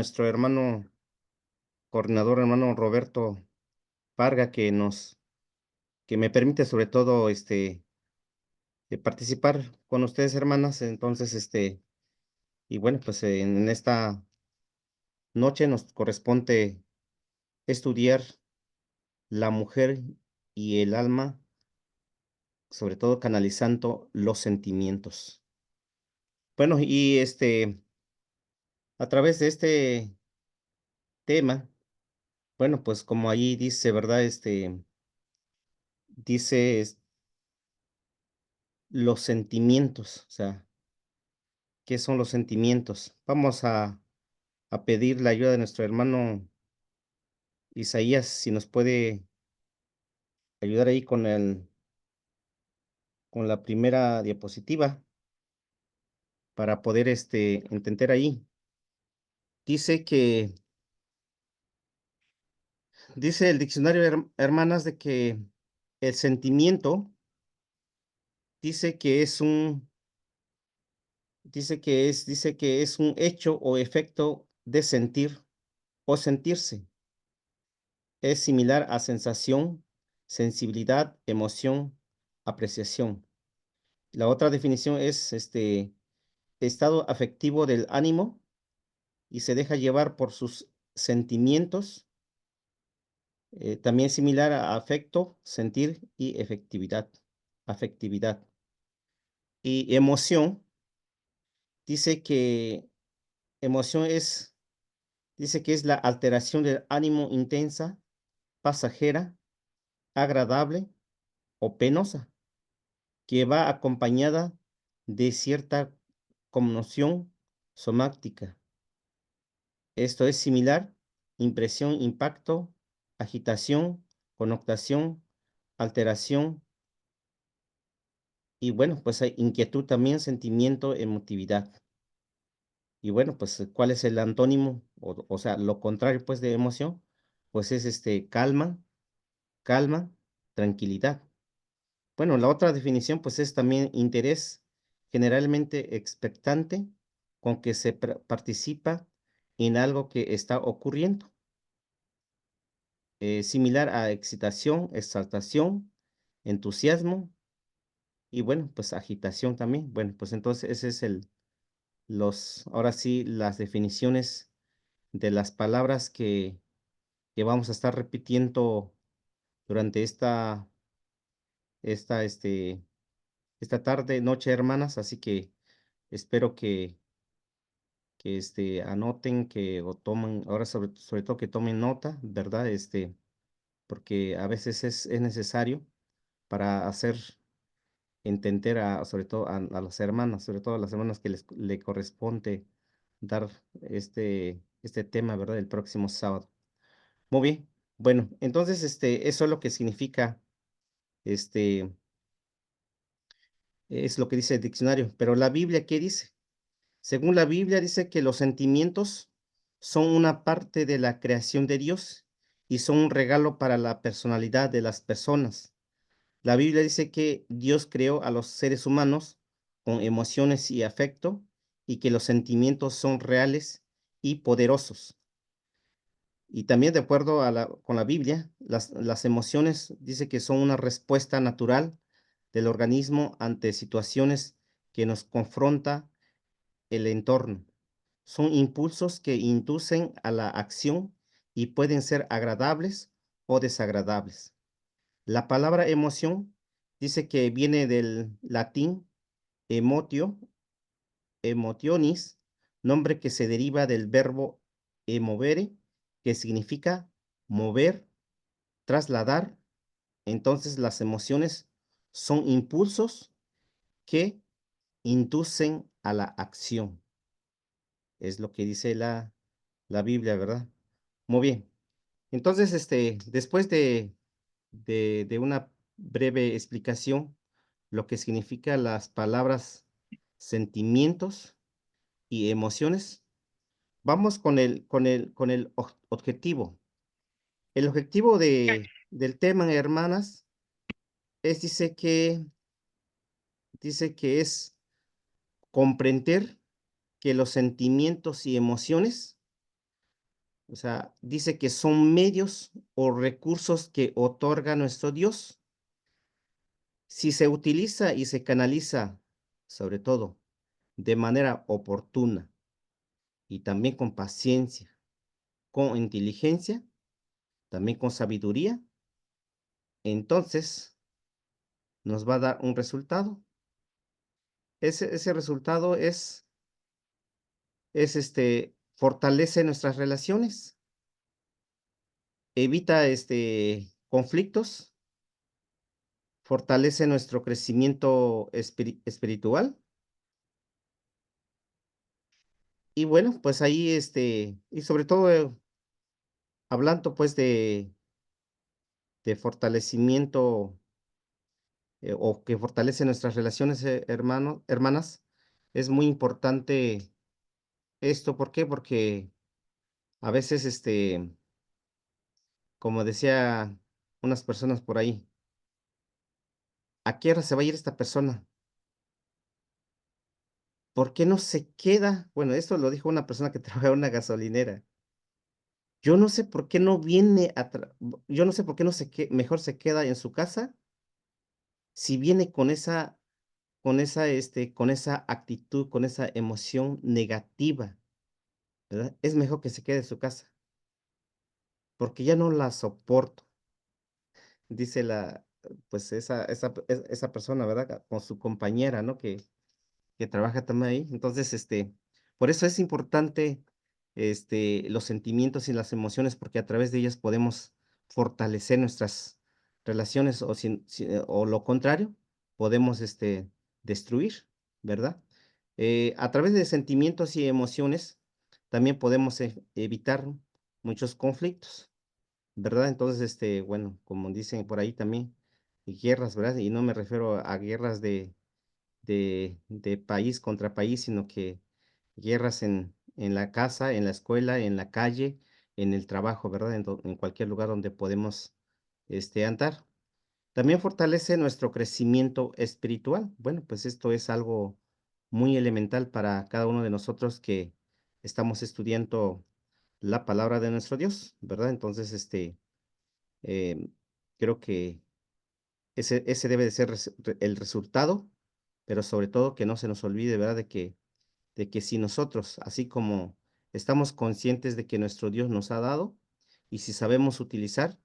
Nuestro hermano coordinador, hermano Roberto Parga, que me permite sobre todo, participar con ustedes, hermanas. Entonces, y bueno, pues, en esta noche nos corresponde estudiar la mujer y el alma, sobre todo canalizando los sentimientos. Bueno, y, a través de este tema, bueno, pues, como ahí dice, ¿verdad? Dice, los sentimientos, o sea, ¿qué son los sentimientos? Vamos a pedir la ayuda de nuestro hermano Isaías, si nos puede ayudar ahí con la primera diapositiva para poder, entender ahí. Dice que dice el diccionario, hermanas, de que el sentimiento dice que es un dice que es un hecho o efecto de sentir o sentirse. Es similar a sensación, sensibilidad, emoción, apreciación. La otra definición es, estado afectivo del ánimo y se deja llevar por sus sentimientos, también similar a afecto, sentir y afectividad. Y emoción, dice que emoción dice que es la alteración del ánimo intensa, pasajera, agradable o penosa, que va acompañada de cierta conmoción somática. Esto es similar, impresión, impacto, agitación, connotación, alteración y bueno, pues hay inquietud también, sentimiento, emotividad. Y bueno, pues, ¿cuál es el antónimo? O sea, lo contrario, pues, de emoción, pues es, calma, tranquilidad. Bueno, la otra definición, pues, es también interés, generalmente expectante, con que se participa en algo que está ocurriendo. Similar a excitación, exaltación, entusiasmo y bueno, pues agitación también. Bueno, pues entonces ese es ahora sí, las definiciones de las palabras que vamos a estar repitiendo durante esta, este, esta tarde, noche, hermanas. Así que espero que anoten, o tomen, ahora sobre todo que tomen nota, ¿verdad? Porque a veces es necesario para hacer entender sobre todo a las hermanas, sobre todo a las hermanas que le corresponde dar este tema, ¿verdad? El próximo sábado. Muy bien. Bueno, entonces, eso es lo que significa, este, es lo que dice el diccionario. Pero la Biblia, ¿qué dice? Según la Biblia, dice que los sentimientos son una parte de la creación de Dios y son un regalo para la personalidad de las personas. La Biblia dice que Dios creó a los seres humanos con emociones y afecto y que los sentimientos son reales y poderosos. Y también de acuerdo con la Biblia, las emociones dice que son una respuesta natural del organismo ante situaciones que nos confronta el entorno. Son impulsos que inducen a la acción y pueden ser agradables o desagradables. La palabra emoción dice que viene del latín emotio, emotionis, nombre que se deriva del verbo emovere, que significa mover, trasladar. Entonces las emociones son impulsos que inducen a la acción. Es lo que dice la Biblia, ¿verdad? Muy bien. Entonces, después de una breve explicación, lo que significa las palabras sentimientos y emociones, vamos con el objetivo. El objetivo del tema, hermanas, dice que es comprender que los sentimientos y emociones O sea, dice que son medios o recursos que otorga nuestro Dios. Si se utiliza y se canaliza, sobre todo, de manera oportuna y también con paciencia, con inteligencia, también con sabiduría, entonces nos va a dar un resultado. Ese resultado fortalece nuestras relaciones, evita conflictos, fortalece nuestro crecimiento espiritual. Y bueno, pues ahí, y sobre todo, hablando pues de fortalecimiento, o que fortalece nuestras relaciones, hermanas, es muy importante esto. ¿Por qué? Porque a veces, como decía unas personas por ahí, ¿a qué hora se va a ir esta persona? ¿Por qué no se queda? Bueno, esto lo dijo una persona que trabaja en una gasolinera. Yo no sé por qué no viene yo no sé por qué no mejor se queda en su casa si viene con esa actitud, con esa emoción negativa, ¿verdad? Es mejor que se quede en su casa, porque ya no la soporto, dice pues esa persona, ¿verdad? Con su compañera, ¿no? Que trabaja también ahí. Entonces, por eso es importante, los sentimientos y las emociones, porque a través de ellas podemos fortalecer nuestras relaciones, o lo contrario, podemos, destruir, ¿verdad? A través de sentimientos y emociones también podemos evitar muchos conflictos, ¿verdad? Entonces, bueno, como dicen por ahí también, guerras, ¿verdad? Y no me refiero a guerras de país contra país, sino que guerras en la casa, en la escuela, en la calle, en el trabajo, ¿verdad? En cualquier lugar donde podemos, andar. También fortalece nuestro crecimiento espiritual. Bueno, pues esto es algo muy elemental para cada uno de nosotros que estamos estudiando la palabra de nuestro Dios, ¿verdad? Entonces, em, creo que ese debe de ser el resultado, pero sobre todo que no se nos olvide, ¿verdad? De que si nosotros, así como estamos conscientes de que nuestro Dios nos ha dado, y si sabemos utilizar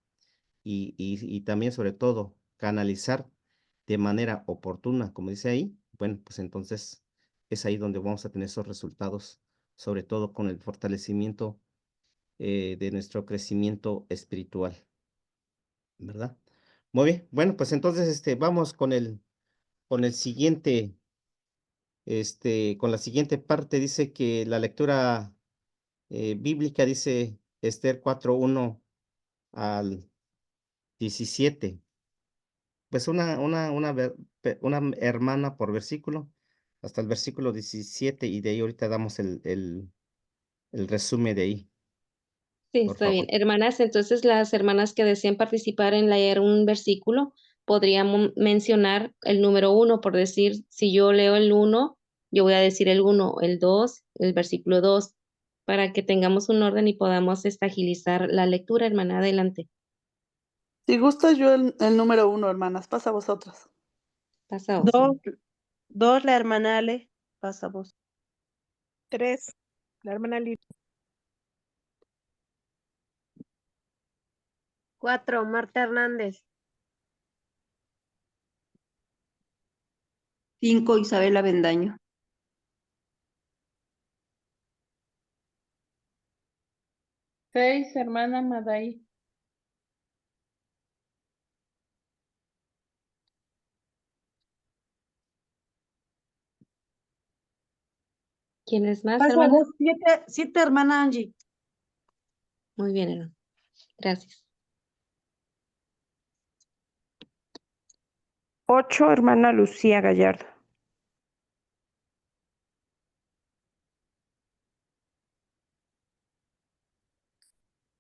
y también sobre todo canalizar de manera oportuna, como dice ahí, bueno, pues entonces es ahí donde vamos a tener esos resultados, sobre todo con el fortalecimiento, de nuestro crecimiento espiritual, ¿verdad? Muy bien, bueno, pues entonces vamos con el siguiente, con la siguiente parte. Dice que la lectura bíblica, dice Esther 4:1 al 17. Pues una hermana por versículo, hasta el versículo 17, y de ahí ahorita damos el resumen de ahí, Sí, por está bien. favor. Hermanas, entonces las hermanas que deseen participar en leer un versículo, podríamos mencionar el número uno, por decir, si yo leo el uno, yo voy a decir el uno, el dos, el versículo dos, para que tengamos un orden y podamos agilizar la lectura, hermana. Adelante. Si gustas, yo el número 1, hermanas. Pasa a vosotras. Pasa, Osi. Dos, dos, la hermana Ale, pasa vos. 3, la hermana Lidia. 4, Marta Hernández. 5, Isabel Avendaño. 6, hermana Madaí. '¿Quiénes más, Pasa a hermana? vos, 7, hermana Angie. Muy bien, hermana. Gracias. 8, hermana Lucía Gallardo.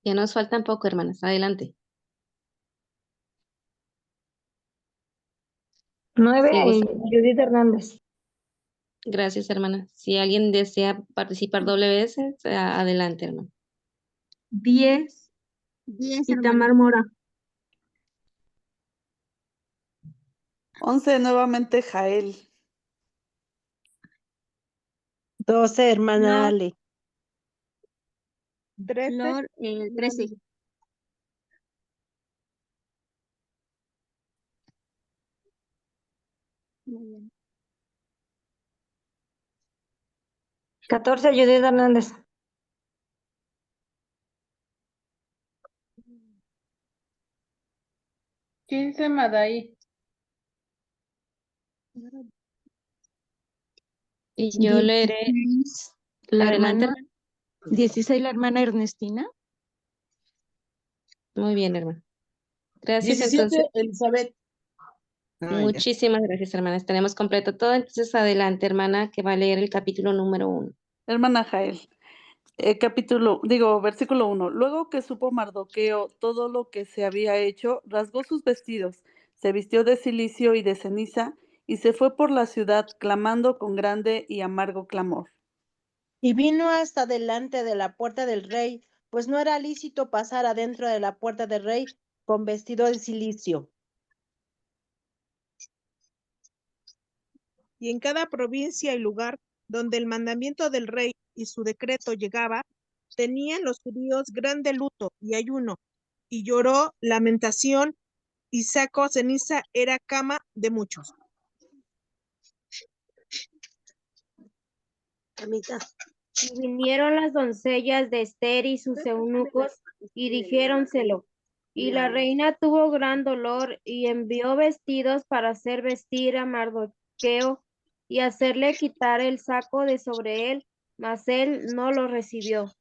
'Ya nos faltan poco, hermanas. Adelante. 9, Si gusta. Judith Hernández. Gracias, hermana. Si alguien desea participar doble vez, adelante, hermano. 10. 10, Itamar Mora. 11 nuevamente Jael. 12, hermana Flor. Ale. 13. Flor, 13. 14, Judith Hernández. 15, Madaí. Y yo leeré, 16, la adelante, hermana, 16, la hermana Ernestina. muy bien, hermano. Gracias, 17, entonces. Elizabeth. Muchísimas gracias, hermanas. Tenemos completo todo. Entonces, adelante, hermana, que va a leer el capítulo número 1. Hermana Jael. Versículo 1. Luego que supo Mardoqueo todo lo que se había hecho, rasgó sus vestidos, se vistió de cilicio y de ceniza, y se fue por la ciudad clamando con grande y amargo clamor. Y vino hasta delante de la puerta del rey, pues no era lícito pasar adentro de la puerta del rey con vestido de cilicio. Y en cada provincia y lugar donde el mandamiento del rey y su decreto llegaba, tenían los judíos grande luto y ayuno, y lloró, lamentación, y saco ceniza era cama de muchos. Y vinieron las doncellas de Ester y sus eunucos y dijéronselo. Y la reina tuvo gran dolor y envió vestidos para hacer vestir a Mardoqueo y hacerle quitar el saco de sobre él, mas él no lo recibió.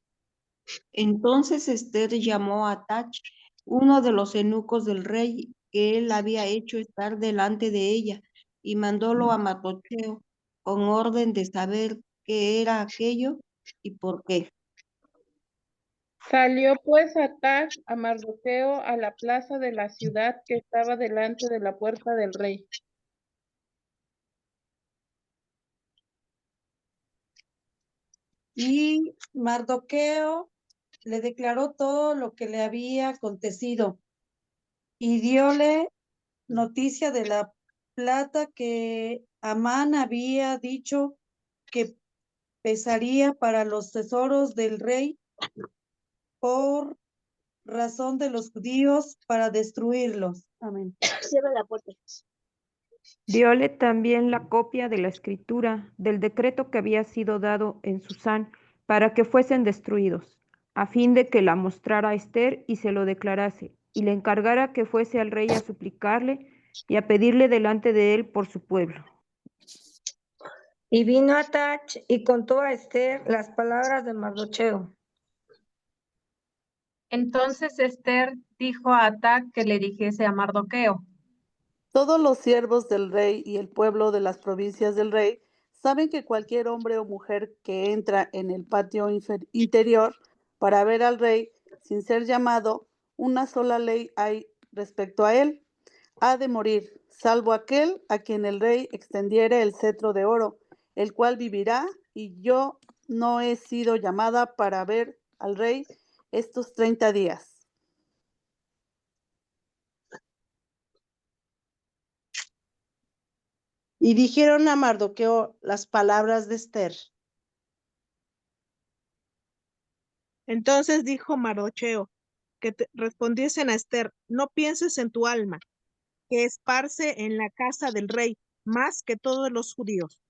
Entonces Esther llamó a Tach, uno de los eunucos del rey, que él había hecho estar delante de ella, y mandólo a Mardocheo, con orden de saber qué era aquello y por qué. Salió pues Atach a Mardoqueo a la plaza de la ciudad que estaba delante de la puerta del rey. Y Mardoqueo le declaró todo lo que le había acontecido y diole noticia de la plata que Amán había dicho que pesaría para los tesoros del rey por razón de los judíos para destruirlos. Amén. Cierra la puerta. Diole también la copia de la escritura del decreto que había sido dado en Susán para que fuesen destruidos, a fin de que la mostrara a Ester y se lo declarase, y le encargara que fuese al rey a suplicarle y a pedirle delante de él por su pueblo. Y vino Atach y contó a Ester las palabras de Mardocheo. Entonces Ester dijo a Atac que le dijese a Mardoqueo: Todos los siervos del rey y el pueblo de las provincias del rey saben que cualquier hombre o mujer que entra en el patio interior para ver al rey sin ser llamado, una sola ley hay respecto a él: ha de morir, salvo aquel a quien el rey extendiere el cetro de oro, el cual vivirá, y yo no he sido llamada para ver al rey estos 30 días. Y dijeron a Mardoqueo las palabras de Ester. Entonces dijo Mardocheo que respondiesen a Ester: no pienses en tu alma, que esparce en la casa del rey más que todos los judíos.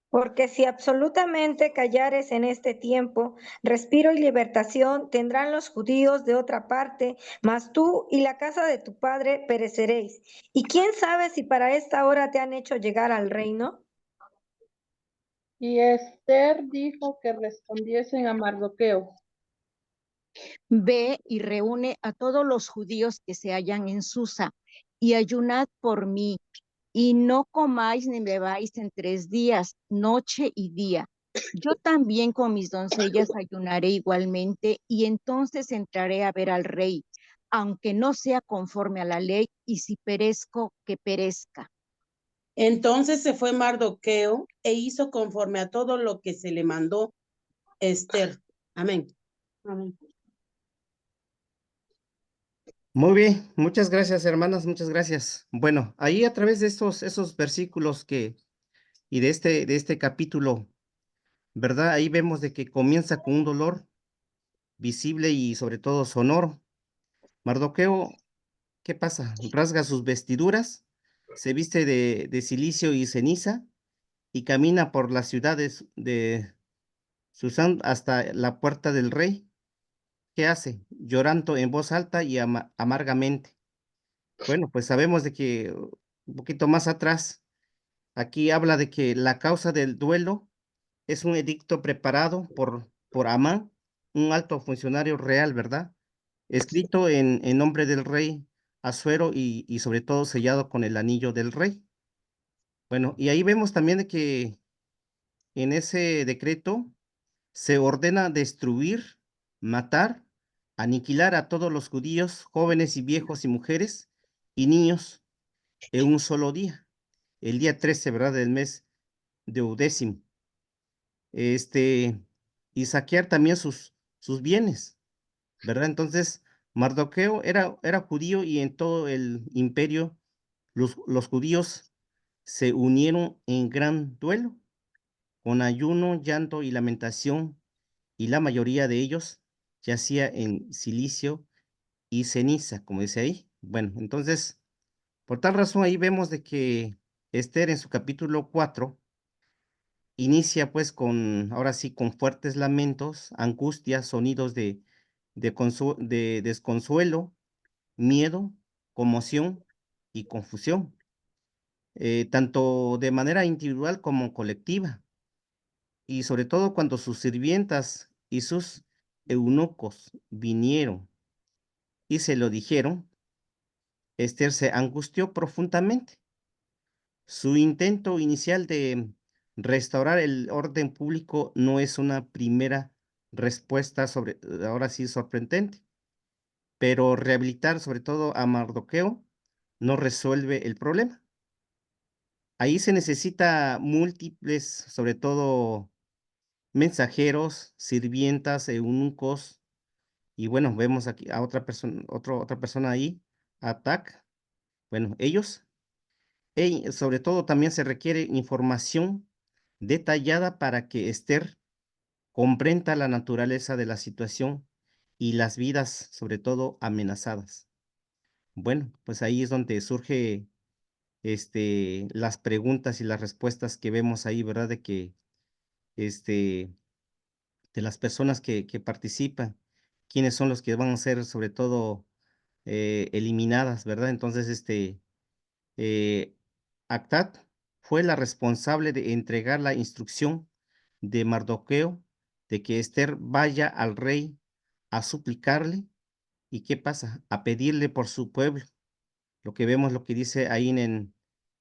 Porque si absolutamente callares en este tiempo, respiro y libertación tendrán los judíos de otra parte, mas tú y la casa de tu padre pereceréis. ¿Y quién sabe si para esta hora te han hecho llegar al reino? Y Ester dijo que respondiesen a Mardoqueo. Ve y reúne a todos los judíos que se hallan en Susa, y ayunad por mí, y no comáis ni bebáis en 3 días, noche y día. Yo también con mis doncellas ayunaré igualmente, y entonces entraré a ver al rey, aunque no sea conforme a la ley, y si perezco, que perezca. Entonces se fue Mardoqueo e hizo conforme a todo lo que se le mandó Esther. Amén. Amén. Muy bien, muchas gracias, hermanas, muchas gracias. Bueno, ahí a través de esos versículos y de este capítulo, ¿verdad? Ahí vemos de que comienza con un dolor visible y sobre todo sonoro. Mardoqueo, ¿qué pasa? Rasga sus vestiduras, se viste de cilicio y ceniza y camina por las ciudades de Susán hasta la puerta del rey. ¿Qué hace? Llorando en voz alta y amargamente. Bueno, pues sabemos de que un poquito más atrás, aquí habla de que la causa del duelo es un edicto preparado por Amán, un alto funcionario real, ¿verdad? Escrito en nombre del rey Asuero y sobre todo sellado con el anillo del rey. Bueno, y ahí vemos también de que en ese decreto se ordena destruir, matar, aniquilar a todos los judíos, jóvenes y viejos y mujeres y niños en un solo día, el día 13, ¿verdad? Del mes de Udécimo. Y saquear también sus bienes, ¿verdad? Entonces, Mardoqueo era judío y en todo el imperio los judíos se unieron en gran duelo, con ayuno, llanto y lamentación, y la mayoría de ellos yacía en silicio y ceniza, como dice ahí. Bueno, entonces, por tal razón ahí vemos de que Esther en su capítulo 4 inicia pues ahora sí, con fuertes lamentos, angustias, sonidos de desconsuelo, miedo, conmoción y confusión, tanto de manera individual como colectiva, y sobre todo cuando sus sirvientas y sus eunucos vinieron y se lo dijeron, Esther se angustió profundamente. Su intento inicial de restaurar el orden público no es una primera respuesta ahora sí sorprendente, pero rehabilitar sobre todo a Mardoqueo no resuelve el problema. Ahí se necesita múltiples, sobre todo mensajeros, sirvientas, eunucos, y bueno, vemos aquí a otra persona, otra persona ahí, Atac. Bueno, ellos. Sobre todo también se requiere información detallada para que Esther comprenda la naturaleza de la situación y las vidas, sobre todo, amenazadas. Bueno, pues ahí es donde surge las preguntas y las respuestas que vemos ahí, ¿verdad? De que este, de las personas que participan, quiénes son los que van a ser, sobre todo, eliminadas, ¿verdad? Entonces, eh, Actat fue la responsable de entregar la instrucción de Mardoqueo de que Esther vaya al rey a suplicarle. ¿Y qué pasa? A pedirle por su pueblo. Lo que vemos, lo que dice ahí en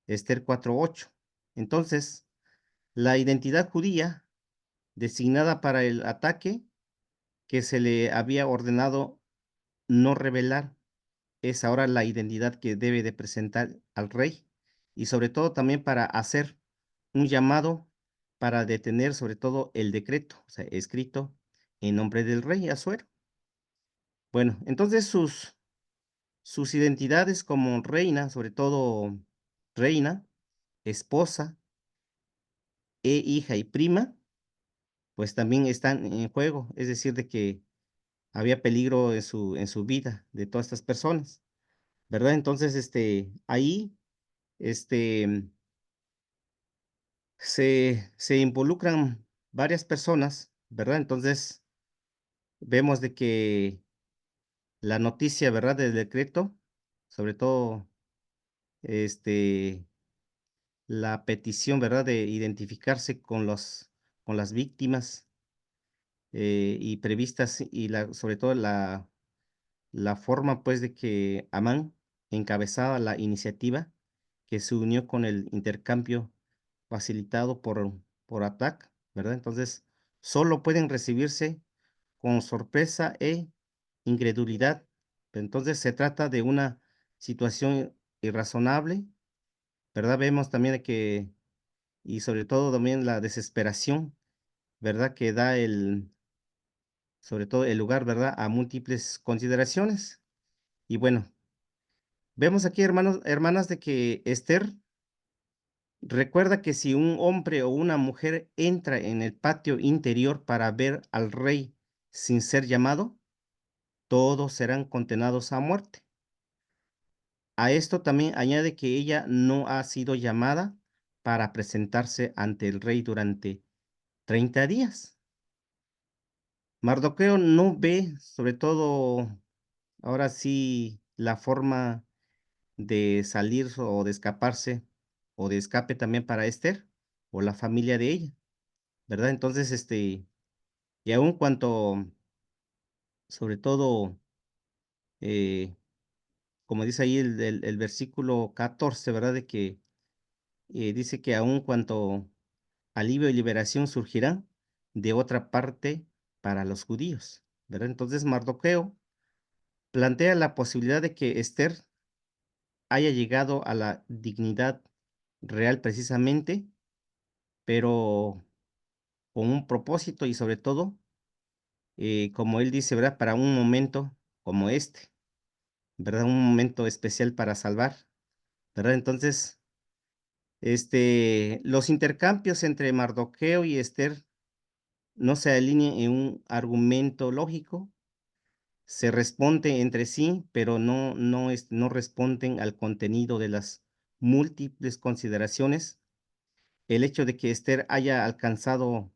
Esther 4:8. Entonces, la identidad judía designada para el ataque que se le había ordenado no revelar es ahora la identidad que debe de presentar al rey y sobre todo también para hacer un llamado para detener sobre todo el decreto, o sea, escrito en nombre del rey Asuero. Bueno, entonces sus identidades como reina, sobre todo reina, esposa, hija y prima, pues también están en juego, es decir, de que había peligro en su vida de todas estas personas, ¿verdad? Entonces, ahí, este, se involucran varias personas, ¿verdad? Entonces, vemos de que la noticia, ¿verdad? Del decreto, sobre todo, este, la petición, ¿verdad? De identificarse con las víctimas y previstas y sobre todo la forma, pues, de que Amán encabezaba la iniciativa que se unió con el intercambio facilitado por ATAC, ¿verdad? Entonces, solo pueden recibirse con sorpresa e incredulidad. Entonces, se trata de una situación irrazonable, ¿verdad? Vemos también de que, y sobre todo también la desesperación, ¿verdad? Que da sobre todo el lugar, ¿verdad?, a múltiples consideraciones. Y bueno, vemos aquí, hermanos, hermanas, de que Esther recuerda que si un hombre o una mujer entra en el patio interior para ver al rey sin ser llamado, todos serán condenados a muerte. A esto también añade que ella no ha sido llamada para presentarse ante el rey durante 30 días. Mardoqueo no ve, sobre todo, ahora sí, la forma de salir o de escaparse o de escape también para Esther o la familia de ella, ¿verdad? Entonces, y aun cuanto, sobre todo, eh, como dice ahí el versículo 14, ¿verdad? De que dice que aun cuanto alivio y liberación surgirán de otra parte para los judíos, ¿verdad? Entonces Mardoqueo plantea la posibilidad de que Esther haya llegado a la dignidad real precisamente, pero con un propósito y sobre todo, como él dice, ¿verdad? Para un momento como este, ¿verdad? Un momento especial para salvar, ¿verdad? Entonces, los intercambios entre Mardoqueo y Esther no se alinean en un argumento lógico, se responden entre sí, pero no responden al contenido de las múltiples consideraciones. El hecho de que Esther haya alcanzado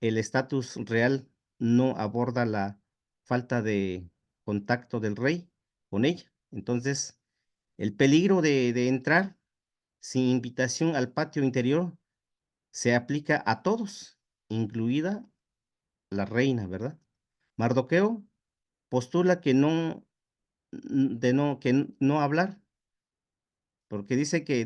el estatus real no aborda la falta de contacto del rey con ella. Entonces, el peligro de entrar sin invitación al patio interior se aplica a todos, incluida la reina, ¿verdad? Mardoqueo postula que no hablar, porque dice que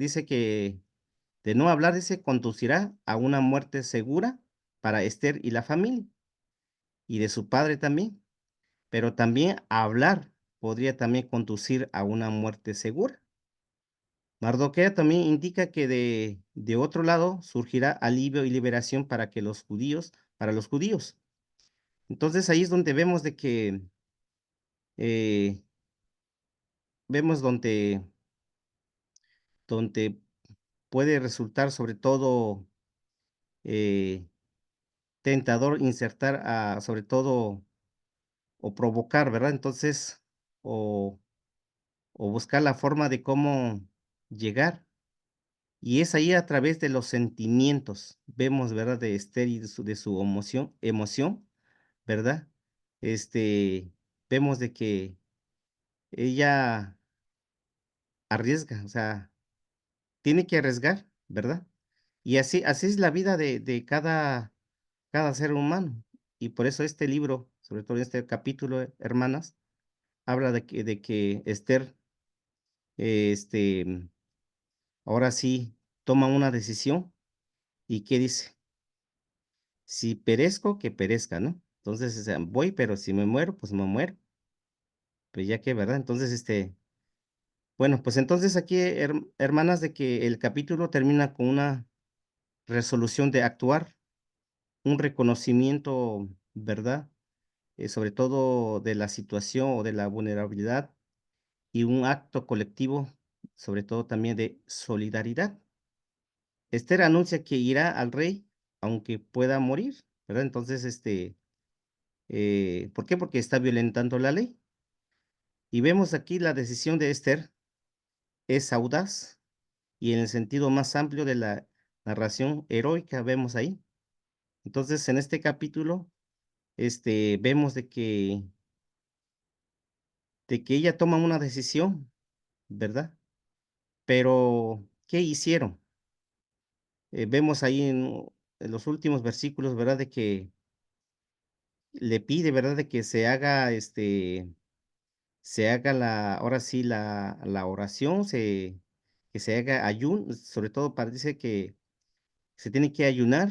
de no hablar, dice, conducirá a una muerte segura para Esther y la familia, y de su padre también, pero también hablar podría también conducir a una muerte segura. Mardoqueo también indica que de otro lado surgirá alivio y liberación para los judíos. Entonces ahí es donde vemos de que eh, vemos donde puede resultar sobre todo eh, tentador insertar sobre todo o provocar, ¿verdad? Entonces, o, o buscar la forma de cómo llegar. Y es ahí a través de los sentimientos, vemos, ¿verdad? De Esther y de su emoción, ¿verdad? Este, vemos de que ella arriesga, o sea, tiene que arriesgar, ¿verdad? Y así es la vida de cada ser humano. Y por eso este libro, sobre todo este capítulo, hermanas, habla de que Esther, ahora sí toma una decisión. ¿Y qué dice? Si perezco, que perezca, ¿no? Entonces, o sea, voy, pero si me muero, pues me muero. Pues ya que, ¿verdad? Entonces, bueno, pues entonces aquí, hermanas, de que el capítulo termina con una resolución de actuar, un reconocimiento, ¿verdad? Sobre todo de la situación o de la vulnerabilidad y un acto colectivo, sobre todo también de solidaridad. Esther anuncia que irá al rey, aunque pueda morir, ¿verdad? Entonces, ¿por qué? Porque está violentando la ley. Y vemos aquí la decisión de Esther es audaz y en el sentido más amplio de la narración heroica vemos ahí. Entonces, en este capítulo, vemos de que ella toma una decisión, ¿verdad? Pero, ¿qué hicieron? Vemos ahí en los últimos versículos, ¿verdad? De que le pide, ¿verdad? De que se haga ahora sí, la oración, que se haga ayuno, sobre todo dice que se tiene que ayunar,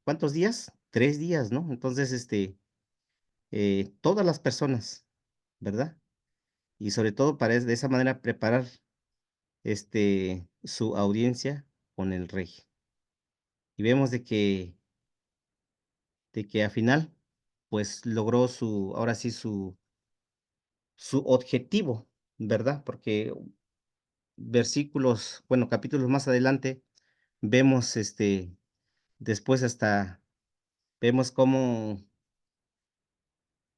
¿cuántos días? 3 días, ¿no? Entonces, todas las personas, ¿verdad? Y sobre todo para de esa manera preparar, su audiencia con el rey. Y vemos de que de que al final, pues logró ahora sí, su objetivo, ¿verdad? Porque versículos, bueno, capítulos más adelante, vemos, después hasta vemos cómo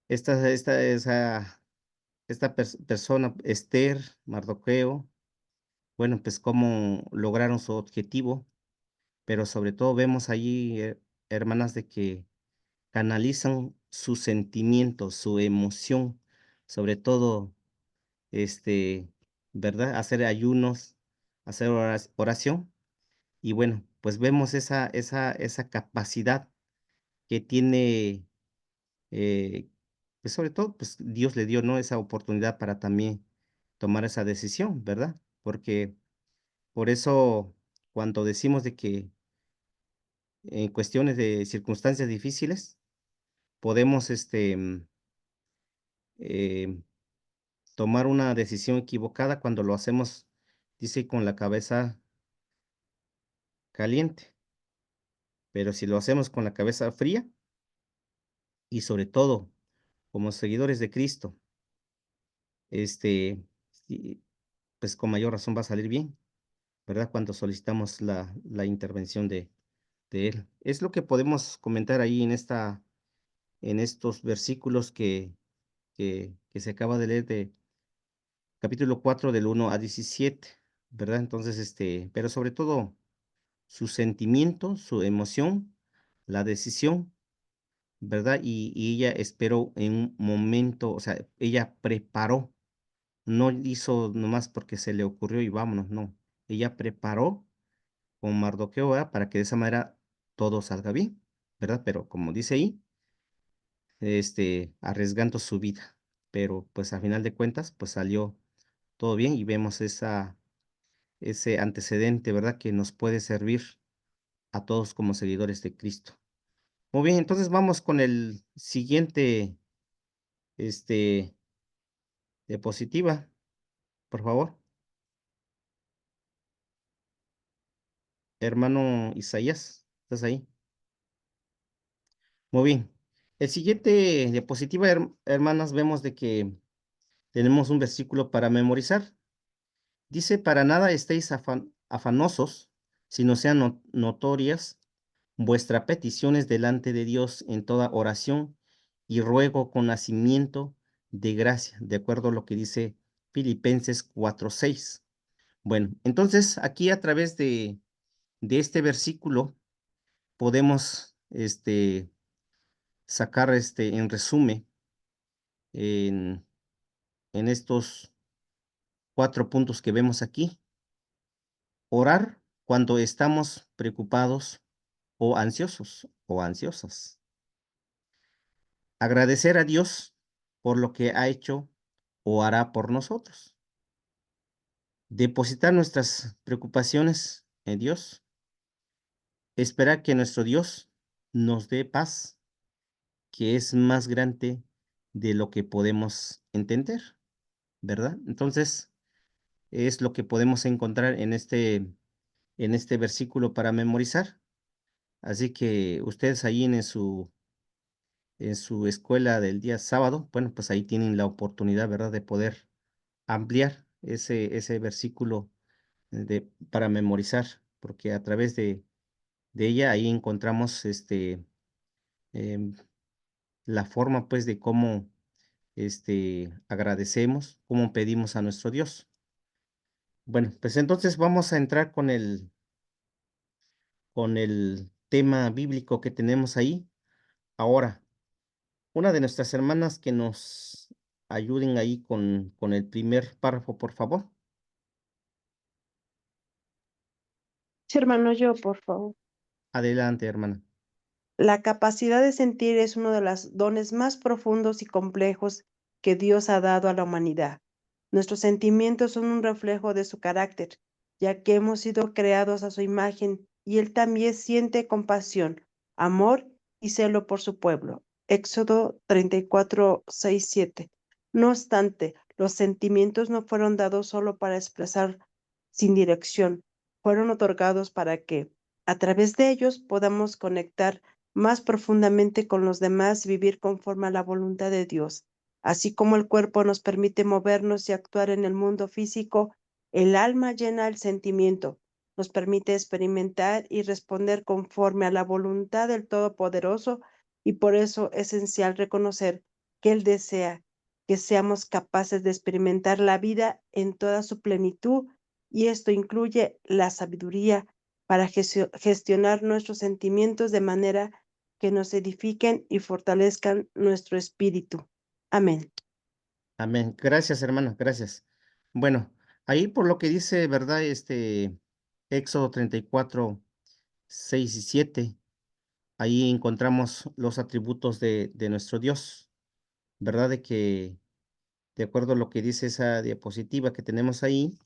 esta esta esa esta persona, Esther, Mardoqueo, bueno, pues cómo lograron su objetivo, pero sobre todo vemos allí, hermanas, de que canalizan sus sentimientos, su emoción, sobre todo, este, ¿verdad? Hacer ayunos, hacer oración, y bueno, pues vemos esa capacidad que tiene, pues sobre todo, pues Dios le dio, ¿no? Esa oportunidad para también tomar esa decisión, ¿verdad? Porque por eso cuando decimos de que en cuestiones de circunstancias difíciles podemos, em, tomar una decisión equivocada cuando lo hacemos, dice, con la cabeza caliente, pero si lo hacemos con la cabeza fría y sobre todo como seguidores de Cristo, este, y, pues con mayor razón va a salir bien, ¿verdad? Cuando solicitamos la intervención de Él. Es lo que podemos comentar ahí en estos versículos que se acaba de leer de capítulo 4 del 1 a 17, ¿verdad? Entonces, pero sobre todo su sentimiento, su emoción, la decisión, ¿verdad? Y ella esperó en un momento, o sea, ella preparó, no hizo nomás porque se le ocurrió y vámonos, no. Ella preparó con Mardoqueo, ¿verdad? Para que de esa manera todo salga bien, ¿verdad? Pero como dice ahí, arriesgando su vida. Pero pues a final de cuentas, pues salió todo bien y vemos ese antecedente, ¿verdad? Que nos puede servir a todos como seguidores de Cristo. Muy bien, entonces vamos con el siguiente, este, diapositiva, por favor. Hermano Isaías, ¿estás ahí? Muy bien. El siguiente diapositiva, hermanas, vemos de que tenemos un versículo para memorizar. Dice, para nada estéis afanosos, sino sean notorias vuestras peticiones delante de Dios en toda oración y ruego con nacimiento de gracia, de acuerdo a lo que dice Filipenses 4:6. Bueno, entonces aquí a través de este versículo podemos sacar en resumen en, en estos 4 puntos que vemos aquí. Orar cuando estamos preocupados o ansiosos o ansiosas. Agradecer a Dios por lo que ha hecho o hará por nosotros. Depositar nuestras preocupaciones en Dios. Esperar que nuestro Dios nos dé paz, que es más grande de lo que podemos entender, ¿verdad? Entonces, es lo que podemos encontrar en este versículo para memorizar. Así que ustedes ahí en su escuela del día sábado, bueno, pues ahí tienen la oportunidad, ¿verdad?, de poder ampliar ese versículo para memorizar, porque a través de ella ahí encontramos em, la forma, pues, de cómo agradecemos, cómo pedimos a nuestro Dios. Bueno, pues entonces vamos a entrar con el tema bíblico que tenemos ahí. Ahora, una de nuestras hermanas que nos ayuden ahí con el primer párrafo, por favor. Sí, hermano, yo, por favor. Adelante, hermana. La capacidad de sentir es uno de los dones más profundos y complejos que Dios ha dado a la humanidad. Nuestros sentimientos son un reflejo de su carácter, ya que hemos sido creados a su imagen y Él también siente compasión, amor y celo por su pueblo. Éxodo 34, 6, 7. No obstante, los sentimientos no fueron dados solo para expresar sin dirección, fueron otorgados para que, a través de ellos, podamos conectar más profundamente con los demás, vivir conforme a la voluntad de Dios. Así como el cuerpo nos permite movernos y actuar en el mundo físico, el alma llena el sentimiento, nos permite experimentar y responder conforme a la voluntad del Todopoderoso, y por eso es esencial reconocer que Él desea que seamos capaces de experimentar la vida en toda su plenitud, y esto incluye la sabiduría para gestionar nuestros sentimientos de manera que nos edifiquen y fortalezcan nuestro espíritu. Amén. Amén. Gracias, hermana, gracias. Bueno, ahí por lo que dice, ¿verdad? Éxodo 34, 6 y 7, ahí encontramos los atributos de nuestro Dios, ¿verdad? De que, de acuerdo a lo que dice esa diapositiva que tenemos ahí,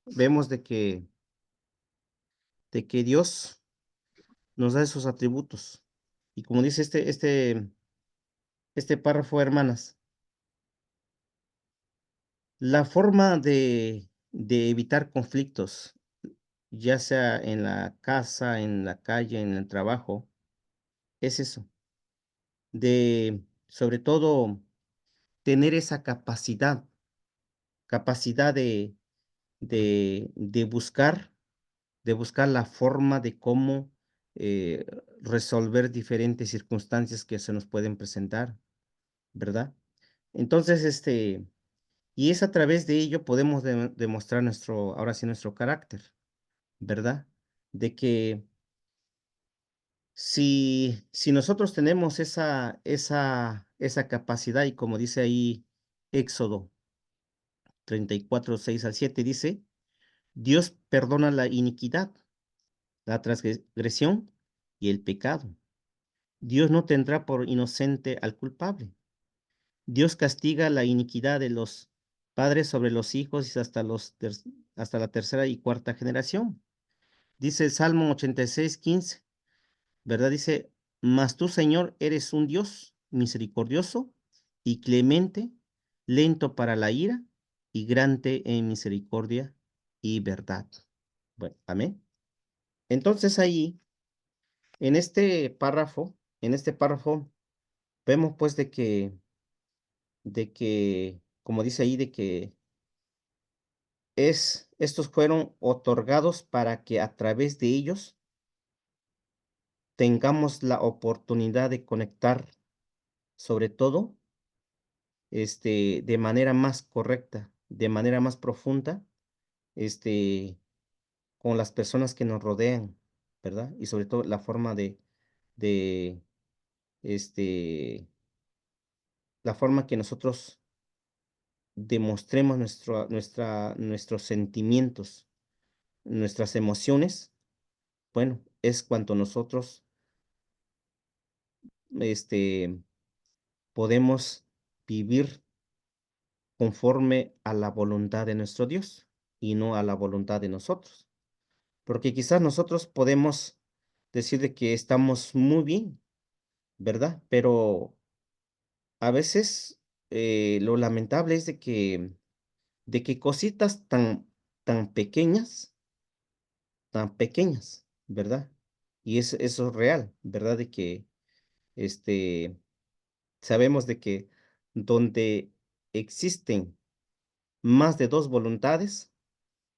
vemos de que Dios nos da esos atributos. Y como dice este párrafo, hermanas, la forma de evitar conflictos, ya sea en la casa, en la calle, en el trabajo, es eso, de sobre todo tener esa capacidad de buscar, la forma de cómo resolver diferentes circunstancias que se nos pueden presentar, ¿verdad? Entonces, y es a través de ello podemos demostrar ahora sí, nuestro carácter, ¿verdad? De que si nosotros tenemos esa capacidad, y como dice ahí Éxodo 34, 6 al 7, dice, Dios perdona la iniquidad, la transgresión y el pecado. Dios no tendrá por inocente al culpable. Dios castiga la iniquidad de los padres sobre los hijos y hasta la tercera y cuarta generación. Dice el Salmo 86, 15, ¿verdad? Dice, mas tú, Señor, eres un Dios misericordioso y clemente, lento para la ira y grande en misericordia y verdad. Bueno, amén. Entonces ahí, en este párrafo, vemos pues de que, como dice ahí, de que estos fueron otorgados para que a través de ellos tengamos la oportunidad de conectar, sobre todo, de manera más correcta, de manera más profunda, este, con las personas que nos rodean, ¿verdad? Y sobre todo la forma de, este, la forma que nosotros demostremos nuestros sentimientos, nuestras emociones, bueno, es cuando nosotros, este, podemos vivir conforme a la voluntad de nuestro Dios y no a la voluntad de nosotros. Porque quizás nosotros podemos decir de que estamos muy bien, ¿verdad? Pero a veces lo lamentable es de que cositas tan pequeñas, ¿verdad? Y eso es real, ¿verdad? De que este, sabemos de que donde existen más de dos voluntades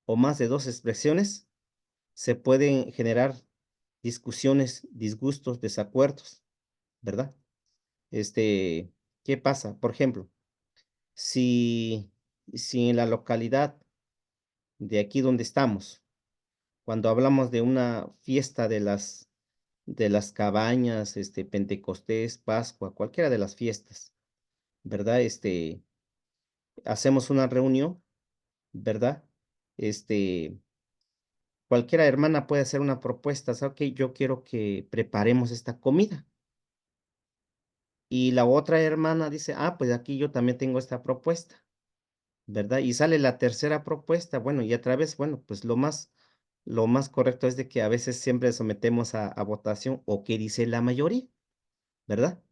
o más de dos expresiones, se pueden generar discusiones, disgustos, desacuerdos, ¿verdad? ¿Qué pasa? Por ejemplo, si, si en la localidad de aquí donde estamos, cuando hablamos de una fiesta de las cabañas, Pentecostés, Pascua, cualquiera de las fiestas, ¿verdad? Hacemos una reunión, ¿verdad? Este, Cualquiera hermana puede hacer una propuesta, ¿sabe qué? Yo quiero que preparemos esta comida. Y la otra hermana dice, pues aquí yo también tengo esta propuesta, ¿verdad? Y sale la tercera propuesta, bueno, y a través, bueno, pues lo más correcto es de que a veces siempre sometemos a votación o qué dice la mayoría, ¿verdad?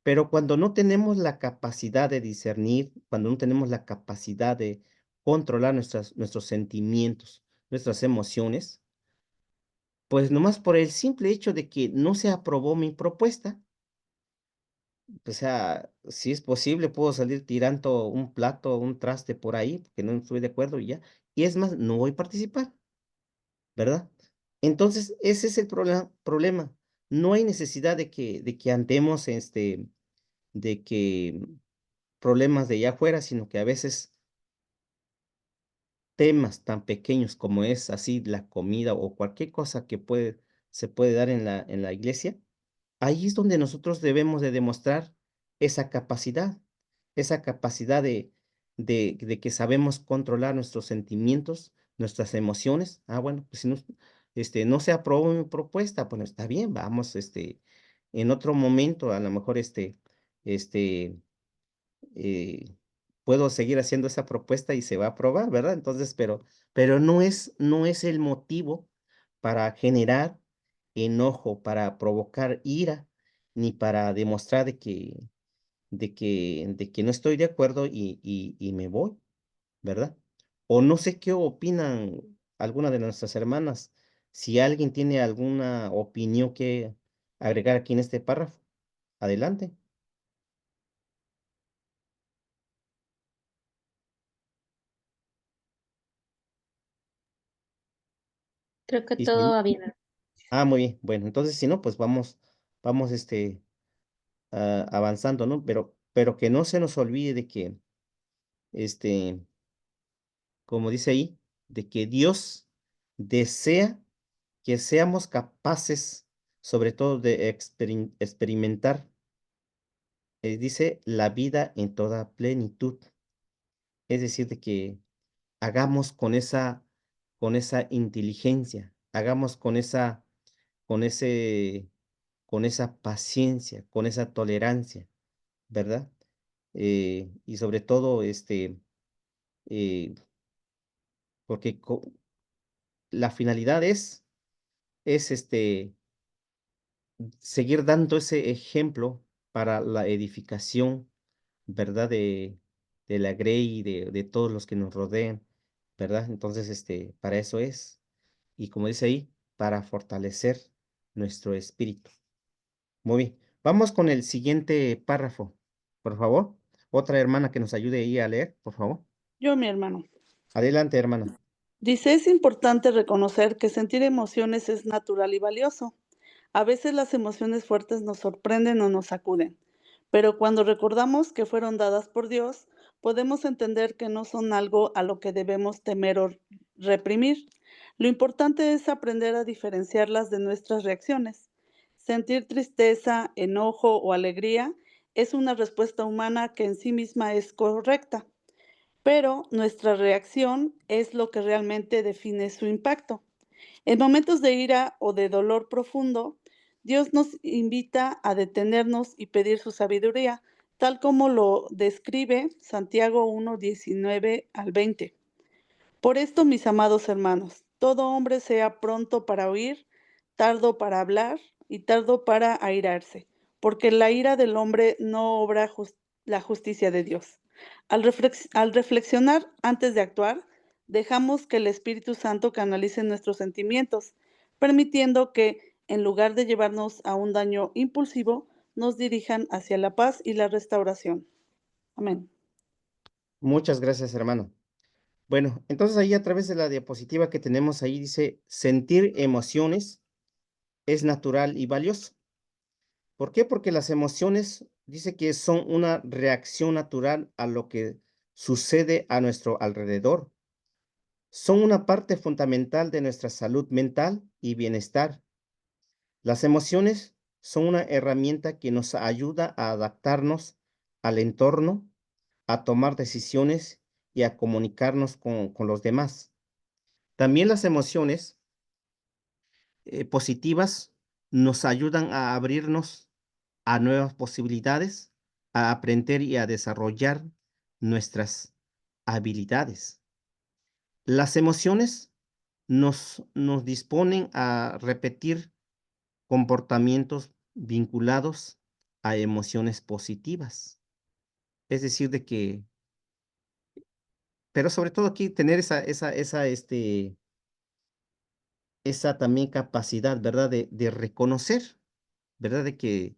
Pero cuando no tenemos la capacidad de discernir, cuando no tenemos la capacidad de controlar nuestros sentimientos, nuestras emociones, pues nomás por el simple hecho de que no se aprobó mi propuesta, o sea, si es posible, puedo salir tirando un plato, un traste por ahí, porque no estoy de acuerdo y ya. Y es más, no voy a participar, ¿verdad? Entonces, ese es el problema. No hay necesidad de que andemos, de que problemas de allá afuera, sino que a veces temas tan pequeños como es así la comida o cualquier cosa que se puede dar en la iglesia, ahí es donde nosotros debemos de demostrar esa capacidad de que sabemos controlar nuestros sentimientos, nuestras emociones. Ah, bueno, pues si no, no se aprobó mi propuesta, bueno, está bien, vamos, en otro momento, a lo mejor, este, eh, puedo seguir haciendo esa propuesta y se va a aprobar, ¿verdad? Entonces, pero no es el motivo para generar enojo, para provocar ira, ni para demostrar de que no estoy de acuerdo y me voy, ¿verdad? O no sé qué opinan alguna de nuestras hermanas, si alguien tiene alguna opinión que agregar aquí en este párrafo, adelante. Creo que Y todo si va bien. muy bien. Bueno, entonces, si no, pues vamos, avanzando, ¿no? Pero que no se nos olvide de que, este, como dice ahí, de que Dios desea que seamos capaces, sobre todo de experimentar, dice, la vida en toda plenitud. Es decir, de que hagamos con esa inteligencia, hagamos con ese, con esa paciencia, con esa tolerancia, ¿verdad? Y sobre todo, eh, porque la finalidad es seguir dando ese ejemplo para la edificación, ¿verdad? De la Grey y de todos los que nos rodean, ¿verdad? Entonces, para eso es. Y como dice ahí, para fortalecer nuestro espíritu. Muy bien. Vamos con el siguiente párrafo, por favor. Otra hermana que nos ayude ahí a leer, por favor. Yo, mi hermano. Adelante, hermana. Dice, es importante reconocer que sentir emociones es natural y valioso. A veces las emociones fuertes nos sorprenden o nos sacuden, pero cuando recordamos que fueron dadas por Dios, podemos entender que no son algo a lo que debemos temer o reprimir. Lo importante es aprender a diferenciarlas de nuestras reacciones. Sentir tristeza, enojo o alegría es una respuesta humana que en sí misma es correcta, pero nuestra reacción es lo que realmente define su impacto. En momentos de ira o de dolor profundo, Dios nos invita a detenernos y pedir su sabiduría, tal como lo describe Santiago 1, 19 al 20. Por esto, mis amados hermanos, todo hombre sea pronto para oír, tardo para hablar y tardo para airarse, porque la ira del hombre no obra la justicia de Dios. Al reflexionar antes de actuar, dejamos que el Espíritu Santo canalice nuestros sentimientos, permitiendo que, en lugar de llevarnos a un daño impulsivo, nos dirijan hacia la paz y la restauración. Amén. Muchas gracias, hermano. Bueno, entonces ahí a través de la diapositiva que tenemos ahí dice, sentir emociones es natural y valioso. ¿Por qué? Porque las emociones dice que son una reacción natural a lo que sucede a nuestro alrededor. Son una parte fundamental de nuestra salud mental y bienestar. Las emociones son una herramienta que nos ayuda a adaptarnos al entorno, a tomar decisiones y a comunicarnos con los demás. También las emociones positivas nos ayudan a abrirnos a nuevas posibilidades, a aprender y a desarrollar nuestras habilidades. Las emociones nos disponen a repetir comportamientos vinculados a emociones positivas. Es decir, de que, pero sobre todo aquí tener esa esa también capacidad, ¿verdad? De reconocer, ¿verdad? De que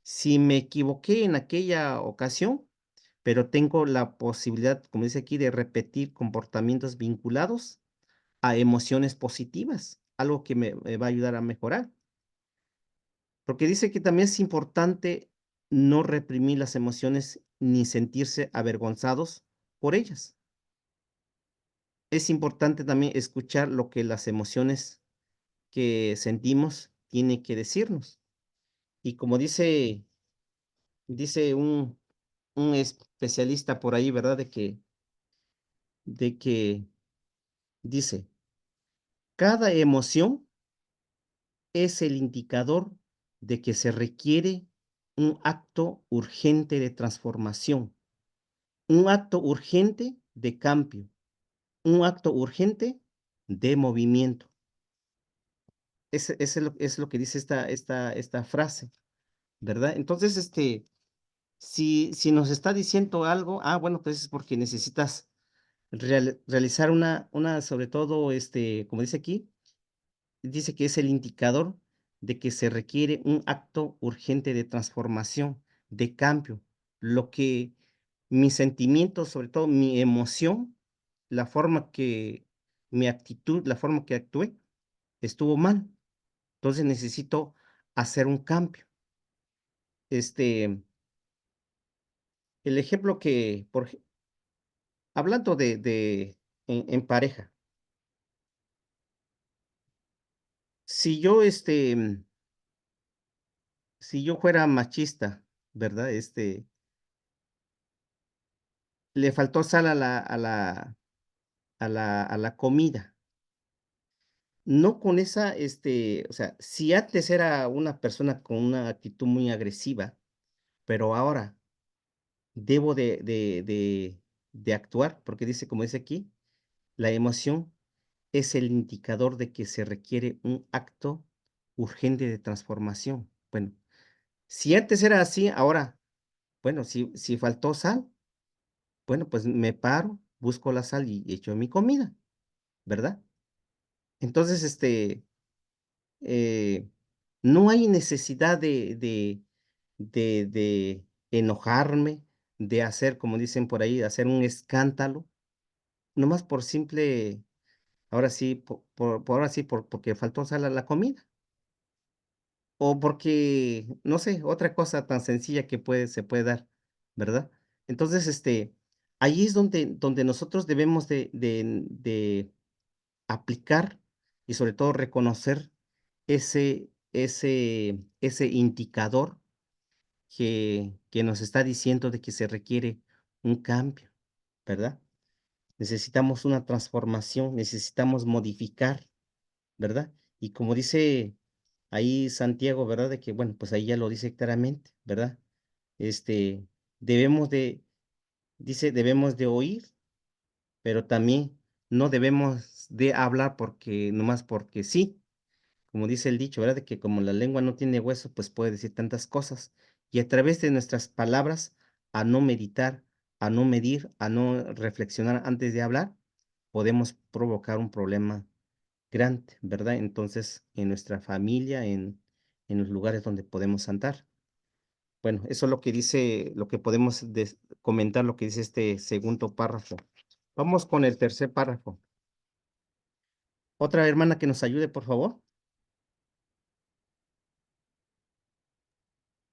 si me equivoqué en aquella ocasión, pero tengo la posibilidad, como dice aquí, de repetir comportamientos vinculados a emociones positivas, algo que me va a ayudar a mejorar. Porque dice que también es importante no reprimir las emociones ni sentirse avergonzados por ellas. Es importante también escuchar lo que las emociones que sentimos tienen que decirnos. Y como dice un especialista por ahí, ¿verdad? De que dice, cada emoción es el indicador de que se requiere un acto urgente de transformación, un acto urgente de cambio, un acto urgente de movimiento. Es lo que dice esta frase, ¿verdad? Entonces, si nos está diciendo algo, bueno, pues es porque necesitas realizar sobre todo, como dice aquí, dice que es el indicador de que se requiere un acto urgente de transformación, de cambio. Lo que mis sentimientos, sobre todo mi emoción, la forma que mi actitud, la forma que actué, estuvo mal. Entonces necesito hacer un cambio. El ejemplo que, hablando en pareja, si yo, si yo fuera machista, ¿verdad? Le faltó sal a la comida. No con esa, o sea, si antes era una persona con una actitud muy agresiva, pero ahora debo de actuar, porque dice, como dice aquí, la emoción es el indicador de que se requiere un acto urgente de transformación. Bueno, si antes era así, ahora, bueno, si faltó sal, bueno, pues me paro, busco la sal y echo mi comida, ¿verdad? Entonces, eh, no hay necesidad de enojarme, de hacer, como dicen por ahí, hacer un escándalo, nomás por simple, ahora sí, ahora sí, porque faltó sal a la comida. O porque, no sé, otra cosa tan sencilla que se puede dar, ¿verdad? Entonces, ahí es donde nosotros debemos de aplicar y sobre todo reconocer ese indicador que nos está diciendo de que se requiere un cambio, ¿verdad? Necesitamos una transformación, necesitamos modificar, ¿verdad? Y como dice ahí Santiago, ¿verdad? De que, bueno, pues ahí ya lo dice claramente, ¿verdad? Este, debemos de, dice, debemos de oír, pero también no debemos de hablar porque, nomás porque sí, como dice el dicho, ¿verdad? De que como la lengua no tiene hueso, pues puede decir tantas cosas. Y a través de nuestras palabras, a no meditar, a no medir, a no reflexionar antes de hablar, podemos provocar un problema grande, ¿verdad? Entonces, en nuestra familia, en los lugares donde podemos andar. Bueno, eso es lo que dice, lo que podemos comentar, lo que dice este segundo párrafo. Vamos con el tercer párrafo. Otra hermana que nos ayude, por favor.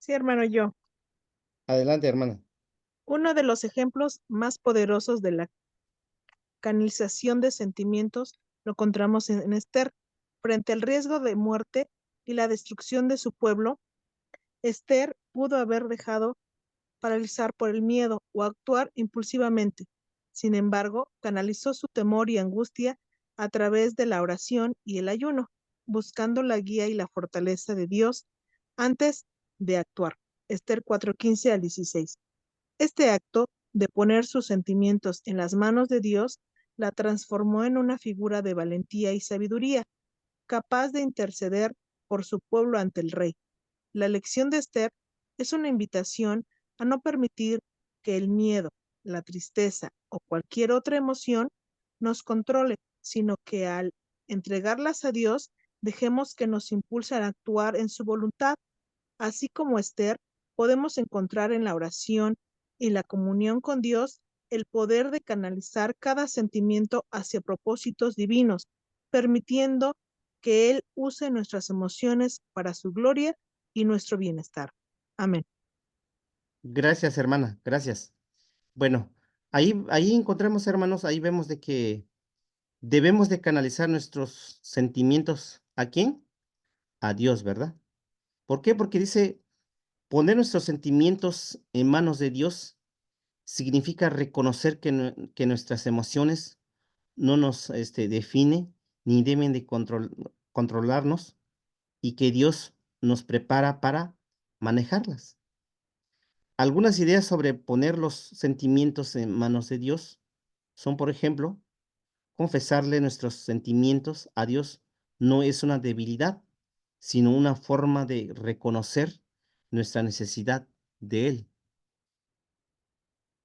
Sí, hermano, yo. Adelante, hermana. Uno de los ejemplos más poderosos de la canalización de sentimientos lo encontramos en Esther. Frente al riesgo de muerte y la destrucción de su pueblo, Esther pudo haber dejado paralizar por el miedo o actuar impulsivamente. Sin embargo, canalizó su temor y angustia a través de la oración y el ayuno, buscando la guía y la fortaleza de Dios antes de actuar. Esther 4:15 al 16. Este acto de poner sus sentimientos en las manos de Dios la transformó en una figura de valentía y sabiduría, capaz de interceder por su pueblo ante el rey. La lección de Esther es una invitación a no permitir que el miedo, la tristeza o cualquier otra emoción nos controle, sino que al entregarlas a Dios Dejemos que nos impulse a actuar en su voluntad. Así como Esther, podemos encontrar en la oración y la comunión con Dios el poder de canalizar cada sentimiento hacia propósitos divinos, permitiendo que Él use nuestras emociones para su gloria y nuestro bienestar. Amén. Gracias, hermana, gracias. Bueno, ahí encontramos, hermanos, ahí vemos de que debemos de canalizar nuestros sentimientos. ¿A quién? A Dios, ¿verdad? ¿Por qué? Porque dice, poner nuestros sentimientos en manos de Dios significa reconocer que nuestras emociones no nos define ni deben de controlarnos y que Dios nos prepara para manejarlas. Algunas ideas sobre poner los sentimientos en manos de Dios son, por ejemplo, confesarle nuestros sentimientos a Dios no es una debilidad, sino una forma de reconocer nuestra necesidad de Él.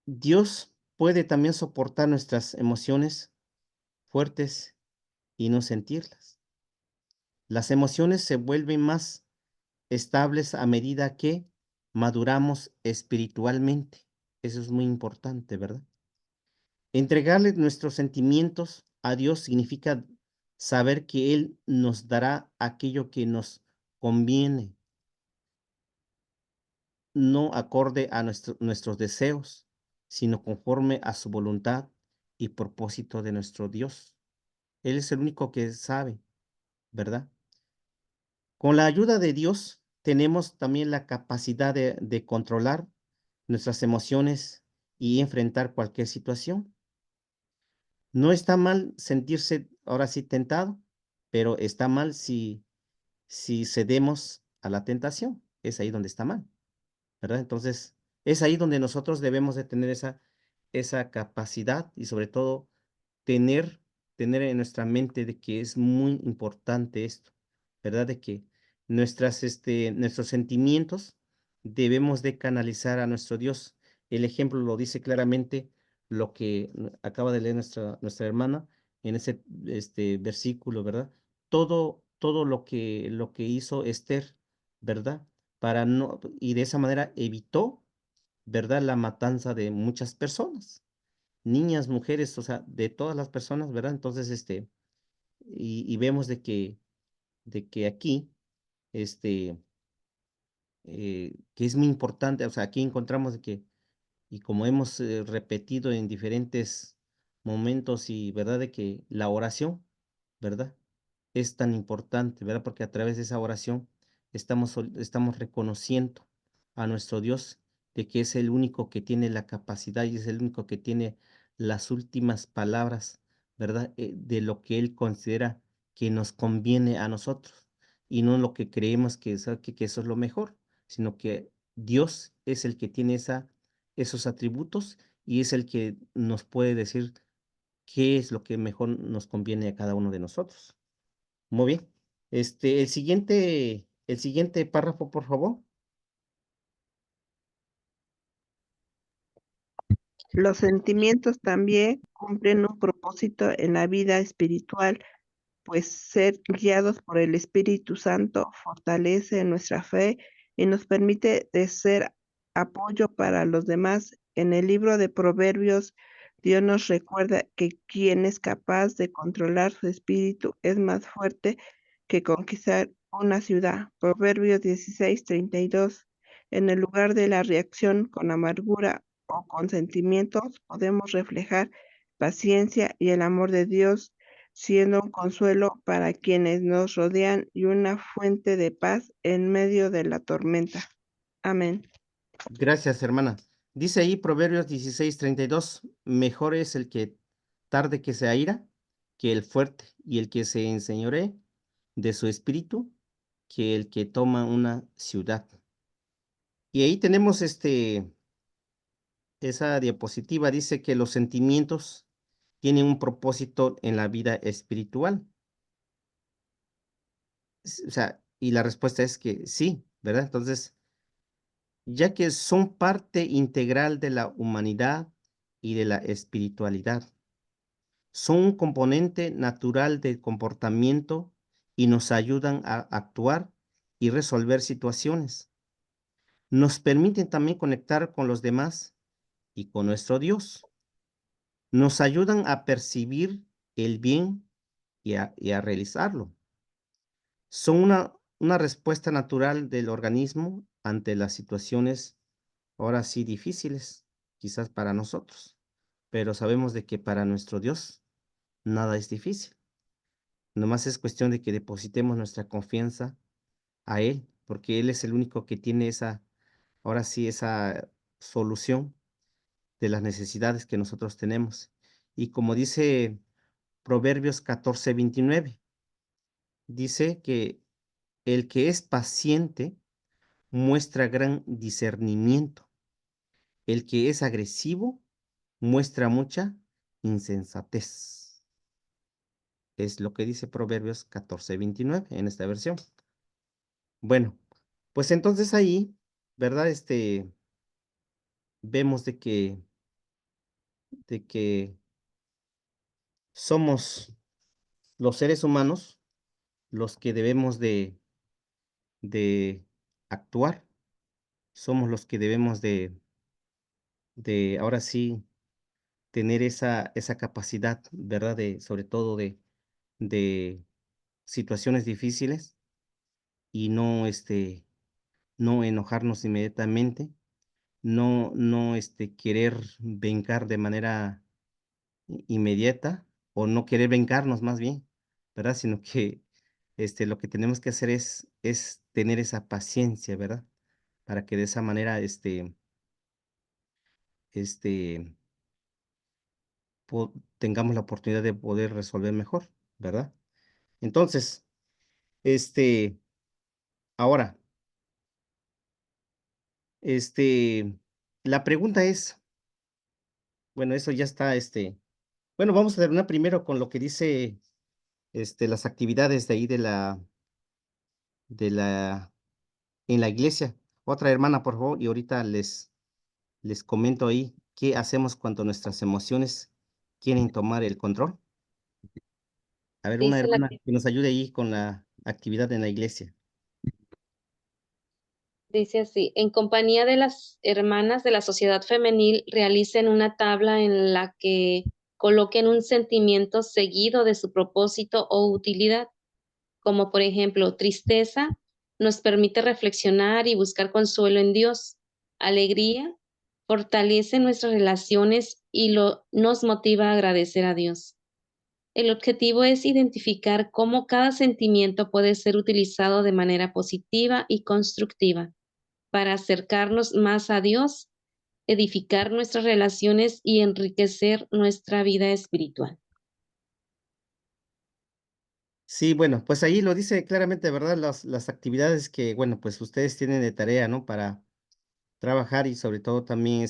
Dios puede también soportar nuestras emociones fuertes y no sentirlas. Las emociones se vuelven más estables a medida que maduramos espiritualmente. Eso es muy importante, ¿verdad? Entregarle nuestros sentimientos a Dios significa saber que Él nos dará aquello que nos conviene, no acorde a nuestros deseos, sino conforme a su voluntad y propósito de nuestro Dios. Él es el único que sabe, ¿verdad? Con la ayuda de Dios tenemos también la capacidad de controlar nuestras emociones y enfrentar cualquier situación. No está mal sentirse ahora sí tentado, pero está mal si cedemos a la tentación. Es ahí donde está mal, ¿verdad? Entonces, es ahí donde nosotros debemos de tener esa capacidad y sobre todo tener, tener en nuestra mente de que es muy importante esto, ¿verdad? De que nuestros sentimientos debemos de canalizar a nuestro Dios. El ejemplo lo dice claramente lo que acaba de leer nuestra hermana en ese versículo, ¿verdad? Todo lo que hizo Esther, ¿verdad? Para no, y de esa manera evitó, ¿verdad? La matanza de muchas personas, niñas, mujeres, o sea, de todas las personas, ¿verdad? Entonces, y vemos de que aquí, este, que es muy importante, o sea, aquí encontramos de que, y como hemos repetido en diferentes momentos, y verdad, de que la oración, ¿verdad? Es tan importante, ¿verdad? Porque a través de esa oración estamos reconociendo a nuestro Dios de que es el único que tiene la capacidad y es el único que tiene las últimas palabras, ¿verdad? De lo que Él considera que nos conviene a nosotros y no lo que creemos que eso es lo mejor, sino que Dios es el que tiene esos atributos y es el que nos puede decir qué es lo que mejor nos conviene a cada uno de nosotros. Muy bien. El siguiente párrafo, por favor. Los sentimientos también cumplen un propósito en la vida espiritual, pues ser guiados por el Espíritu Santo fortalece nuestra fe y nos permite de ser apoyo para los demás. En el libro de Proverbios, Dios nos recuerda que quien es capaz de controlar su espíritu es más fuerte que conquistar una ciudad. Proverbios 16:32. En el lugar de la reacción con amargura o con sentimientos, podemos reflejar paciencia y el amor de Dios, siendo un consuelo para quienes nos rodean y una fuente de paz en medio de la tormenta. Amén. Gracias, hermana. Dice ahí Proverbios 16:32, mejor es el que tarde que se aira que el fuerte, y el que se enseñoree de su espíritu que el que toma una ciudad. Y ahí tenemos esa diapositiva, dice que los sentimientos tienen un propósito en la vida espiritual. O sea, y la respuesta es que sí, ¿verdad? Entonces, ya que son parte integral de la humanidad y de la espiritualidad. Son un componente natural del comportamiento y nos ayudan a actuar y resolver situaciones. Nos permiten también conectar con los demás y con nuestro Dios. Nos ayudan a percibir el bien y a realizarlo. Son una respuesta natural del organismo ante las situaciones, ahora sí, difíciles, quizás para nosotros, pero sabemos de que para nuestro Dios nada es difícil. Nomás es cuestión de que depositemos nuestra confianza a Él, porque Él es el único que tiene ahora sí, esa solución de las necesidades que nosotros tenemos. Y como dice Proverbios 14:29, dice que el que es paciente muestra gran discernimiento. El que es agresivo muestra mucha insensatez. Es lo que dice Proverbios 14:29 en esta versión. Bueno, pues entonces ahí, ¿verdad? Vemos de que somos los seres humanos los que debemos de actuar, somos los que debemos ahora sí, tener esa capacidad, ¿verdad? Sobre todo de situaciones difíciles y no enojarnos inmediatamente, no querer vengar de manera inmediata o no querer vengarnos más bien, ¿verdad? Sino que lo que tenemos que hacer es tener esa paciencia, ¿verdad? Para que de esa manera este, tengamos la oportunidad de poder resolver mejor, ¿verdad? Entonces, este, ahora, la pregunta es, bueno, eso ya está, bueno, vamos a terminar primero con lo que dice, las actividades de ahí de la, en la iglesia. Otra hermana, por favor, y ahorita les comento ahí qué hacemos cuando nuestras emociones quieren tomar el control. A ver, una Dice la hermana que nos ayude ahí con la actividad en la iglesia. Dice así, en compañía de las hermanas de la sociedad femenil, realicen una tabla en la que coloquen un sentimiento seguido de su propósito o utilidad, como por ejemplo, tristeza nos permite reflexionar y buscar consuelo en Dios. Alegría fortalece nuestras relaciones y nos motiva a agradecer a Dios. El objetivo es identificar cómo cada sentimiento puede ser utilizado de manera positiva y constructiva para acercarnos más a Dios, edificar nuestras relaciones y enriquecer nuestra vida espiritual. Sí, bueno, pues ahí lo dice claramente, ¿verdad? Las actividades que, bueno, pues ustedes tienen de tarea, ¿no? Para trabajar y sobre todo también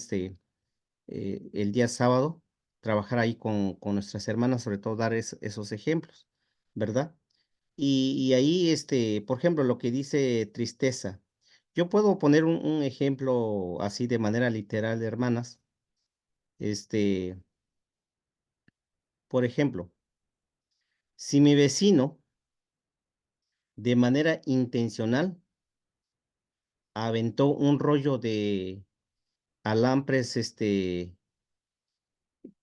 el día sábado, trabajar ahí con nuestras hermanas, sobre todo dar esos ejemplos, ¿verdad? Y ahí, por ejemplo, lo que dice tristeza. Yo puedo poner un ejemplo así de manera literal, hermanas. Este, por ejemplo, si mi vecino de manera intencional aventó un rollo de alambres,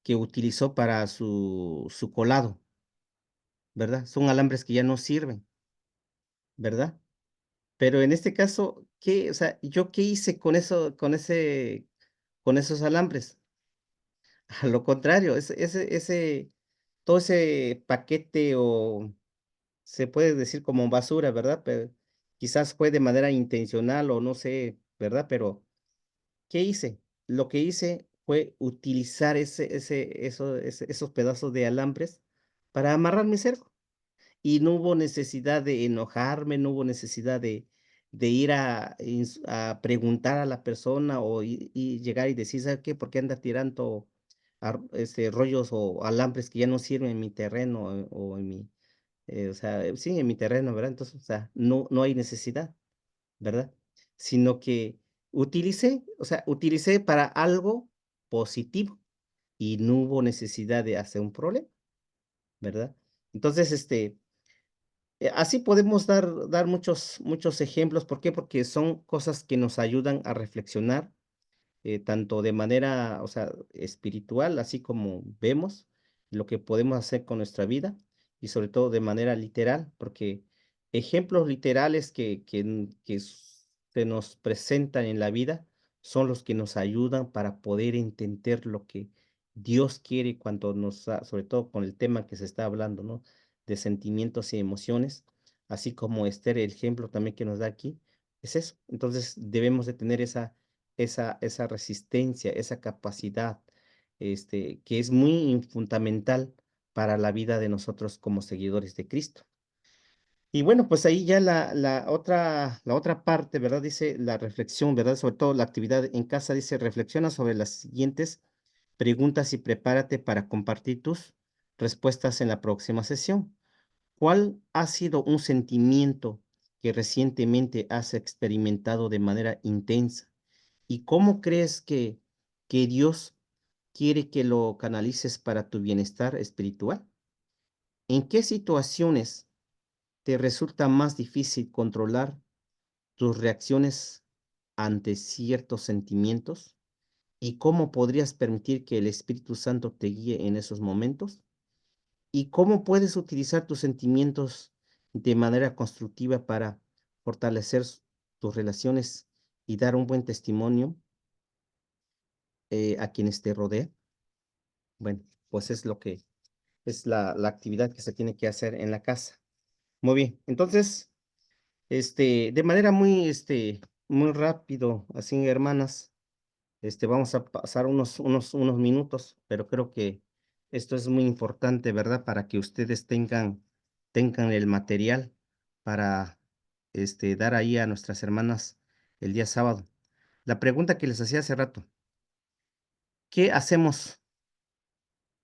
que utilizó para su colado, ¿verdad? Son alambres que ya no sirven, ¿verdad? Pero en este caso, o sea, ¿yo qué hice con eso, con esos alambres? A lo contrario, todo ese paquete o se puede decir como basura, ¿verdad? Pero quizás fue de manera intencional o no sé, ¿verdad? Pero ¿qué hice? Lo que hice fue utilizar esos pedazos de alambres para amarrar mi cerco. Y no hubo necesidad de enojarme, no hubo necesidad de ir a preguntar a la persona y llegar y decir, ¿sabe qué? ¿Por qué anda tirando rollos o alambres que ya no sirven en mi terreno o en o sea, sí, en mi terreno, ¿verdad? Entonces, o sea, no hay necesidad, ¿verdad? Sino que o sea, utilicé para algo positivo y no hubo necesidad de hacer un problema, ¿verdad? Entonces, Así podemos dar muchos ejemplos. ¿Por qué? Porque son cosas que nos ayudan a reflexionar, tanto de manera, o sea, espiritual, así como vemos lo que podemos hacer con nuestra vida, y sobre todo de manera literal, porque ejemplos literales que se nos presentan en la vida son los que nos ayudan para poder entender lo que Dios quiere cuando sobre todo con el tema que se está hablando, ¿no? De sentimientos y emociones, así como Esther, el ejemplo también que nos da aquí, es eso. Entonces debemos de tener esa resistencia, esa capacidad, que es muy fundamental para la vida de nosotros como seguidores de Cristo. Y bueno, pues ahí ya la otra parte, ¿verdad? Dice la reflexión, ¿verdad? Sobre todo la actividad en casa, dice, reflexiona sobre las siguientes preguntas y prepárate para compartir tus respuestas en la próxima sesión. ¿Cuál ha sido un sentimiento que recientemente has experimentado de manera intensa? ¿Y cómo crees que Dios quiere que lo canalices para tu bienestar espiritual? ¿En qué situaciones te resulta más difícil controlar tus reacciones ante ciertos sentimientos? ¿Y cómo podrías permitir que el Espíritu Santo te guíe en esos momentos? ¿Y cómo puedes utilizar tus sentimientos de manera constructiva para fortalecer tus relaciones y dar un buen testimonio a quienes te rodean? Bueno, pues es lo que es la actividad que se tiene que hacer en la casa. Muy bien, entonces, de manera muy rápido, así, hermanas, vamos a pasar unos minutos, pero creo que esto es muy importante, ¿verdad? Para que ustedes tengan el material para, dar ahí a nuestras hermanas el día sábado. La pregunta que les hacía hace rato, ¿qué hacemos?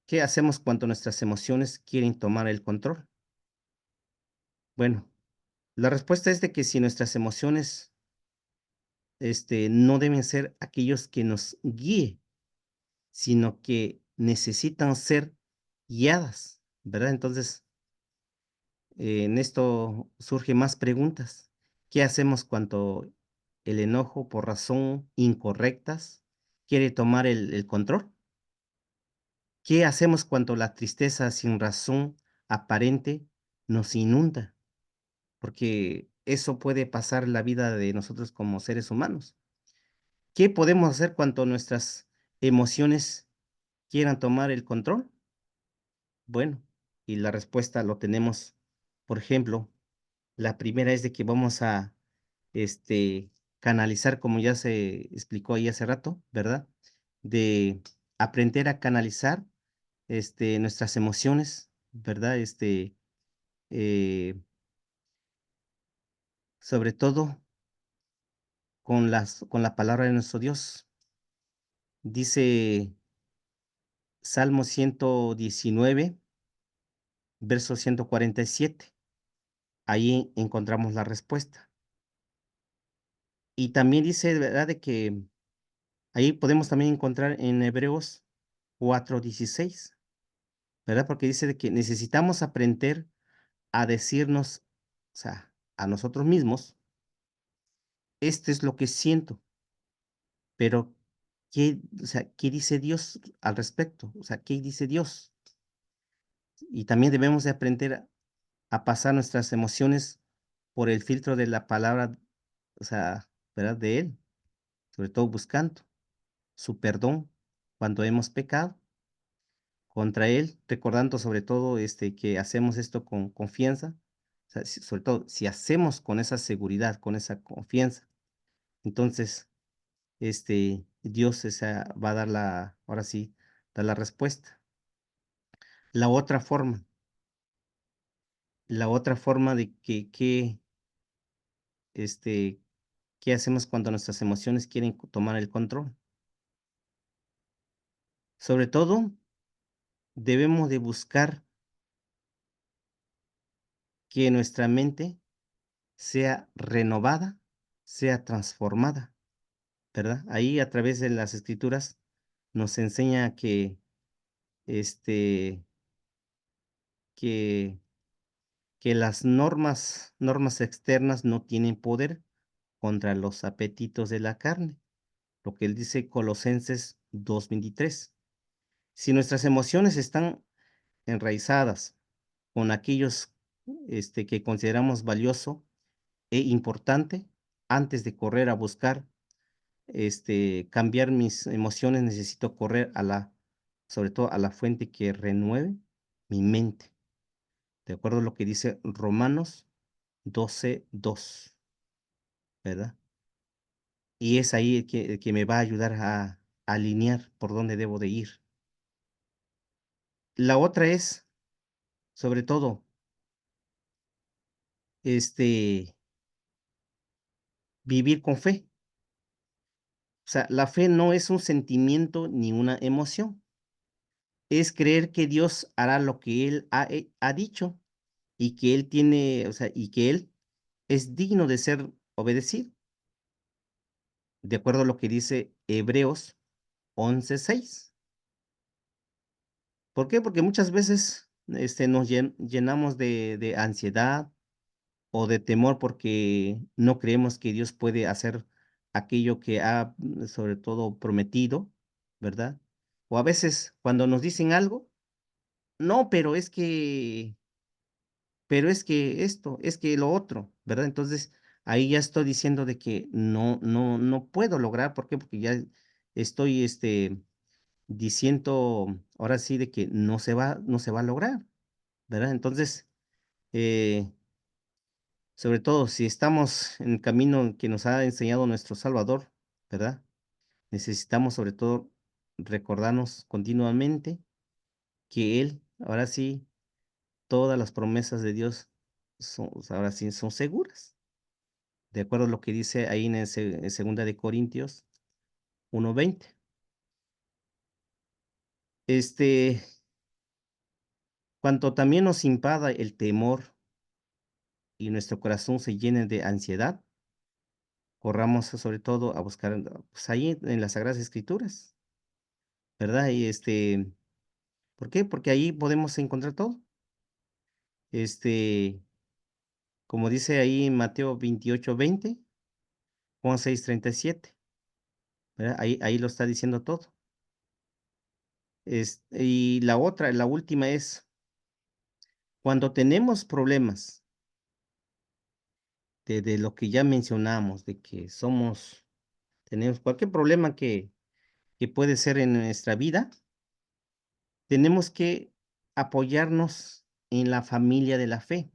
¿Qué hacemos cuando nuestras emociones quieren tomar el control? Bueno, la respuesta es de que si nuestras emociones, no deben ser aquellos que nos guíe, sino que necesitan ser guiadas, ¿verdad? Entonces, en esto surgen más preguntas. ¿Qué hacemos cuando el enojo por razón incorrectas quiere tomar el control? ¿Qué hacemos cuando la tristeza sin razón aparente nos inunda? Porque eso puede pasar en la vida de nosotros como seres humanos. ¿Qué podemos hacer cuando nuestras emociones quieran tomar el control? Bueno, y la respuesta lo tenemos, por ejemplo, la primera es de que vamos a, canalizar, como ya se explicó ahí hace rato, ¿verdad? De aprender a canalizar, nuestras emociones, ¿verdad? Eh, sobre todo con la palabra de nuestro Dios. Dice Salmo 119, verso 147. Ahí encontramos la respuesta. Y también dice, ¿verdad?, de que ahí podemos también encontrar en Hebreos 4:16, ¿verdad? Porque dice de que necesitamos aprender a decirnos, o sea, a nosotros mismos, esto es lo que siento, pero o sea, ¿qué dice Dios al respecto? O sea, ¿qué dice Dios? Y también debemos de aprender a pasar nuestras emociones por el filtro de la palabra, o sea, ¿verdad? De Él, sobre todo buscando su perdón cuando hemos pecado contra Él, recordando sobre todo, que hacemos esto con confianza, o sea, sobre todo si hacemos con esa seguridad, con esa confianza, entonces, Dios va a dar ahora sí, dar la respuesta. La otra forma, de este, ¿qué hacemos cuando nuestras emociones quieren tomar el control? Sobre todo, debemos de buscar que nuestra mente sea renovada, sea transformada, ¿verdad? Ahí a través de las escrituras nos enseña este, que que las normas externas no tienen poder contra los apetitos de la carne, lo que él dice Colosenses 2:23. Si nuestras emociones están enraizadas con aquellos que consideramos valioso e importante, antes de correr a buscar cambiar mis emociones, necesito correr sobre todo a la fuente que renueve mi mente, de acuerdo a lo que dice Romanos 12:2, ¿verdad? Y es ahí el que me va a ayudar a alinear por dónde debo de ir. La otra es, sobre todo, vivir con fe. O sea, la fe no es un sentimiento ni una emoción. Es creer que Dios hará lo que Él ha dicho y que Él tiene, o sea, y que Él es digno de ser obedecido, de acuerdo a lo que dice Hebreos 11:6. ¿Por qué? Porque muchas veces nos llenamos de ansiedad o de temor porque no creemos que Dios puede hacer aquello que ha, sobre todo, prometido, ¿verdad? O a veces cuando nos dicen algo, no, pero es que esto, es que lo otro, ¿verdad? Entonces, ahí ya estoy diciendo de que no puedo lograr, ¿por qué? Porque ya estoy, diciendo, ahora sí, de que no se va a lograr, ¿verdad? Entonces, eh, sobre todo si estamos en el camino que nos ha enseñado nuestro Salvador, ¿verdad? Necesitamos sobre todo recordarnos continuamente que Él, ahora sí, todas las promesas de Dios ahora sí son seguras, de acuerdo a lo que dice ahí en segunda de Corintios 1:20. Este, cuanto también nos invada el temor y nuestro corazón se llene de ansiedad, corramos sobre todo a buscar, pues, ahí en las Sagradas Escrituras, ¿verdad? Y ¿por qué? Porque ahí podemos encontrar todo. Este, como dice ahí en Mateo 28:20, Juan 6:37, ¿verdad? Ahí lo está diciendo todo. Y la última es, cuando tenemos problemas de lo que ya mencionamos, de que tenemos cualquier problema que puede ser en nuestra vida, tenemos que apoyarnos en la familia de la fe.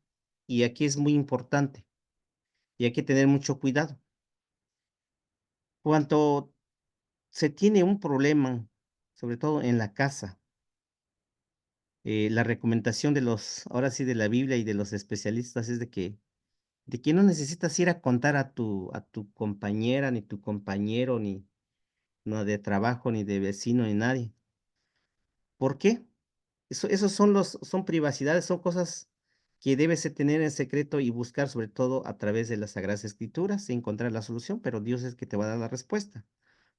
Y aquí es muy importante, y hay que tener mucho cuidado. Cuando se tiene un problema, sobre todo en la casa, la recomendación ahora sí, de la Biblia y de los especialistas es de que no necesitas ir a contar a tu compañera, ni tu compañero, ni no de trabajo, ni de vecino, ni nadie. ¿Por qué? Esos son privacidades, son cosas que debes de tener en secreto y buscar sobre todo a través de las Sagradas Escrituras y encontrar la solución, pero Dios es que te va a dar la respuesta.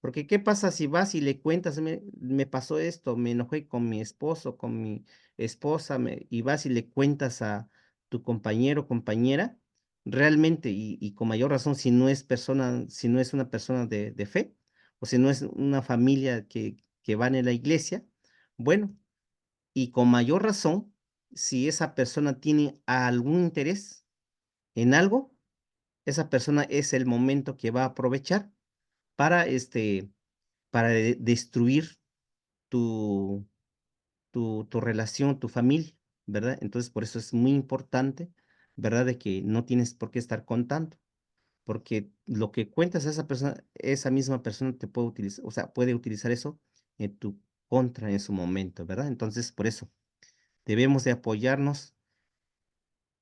Porque ¿qué pasa si vas y le cuentas, me pasó esto, me enojé con mi esposo, con mi esposa, y vas y le cuentas a tu compañero o compañera? Realmente, y con mayor razón, si no es una persona de fe, o si no es una familia que van en la iglesia, bueno, y con mayor razón, si esa persona tiene algún interés en algo, esa persona es el momento que va a aprovechar para destruir tu, tu relación, tu familia, ¿verdad? Entonces, por eso es muy importante, ¿verdad? De que no tienes por qué estar contando, porque lo que cuentas a esa persona, esa misma persona te puede utilizar, o sea, puede utilizar eso en tu contra en su momento, ¿verdad? Entonces, por eso debemos de apoyarnos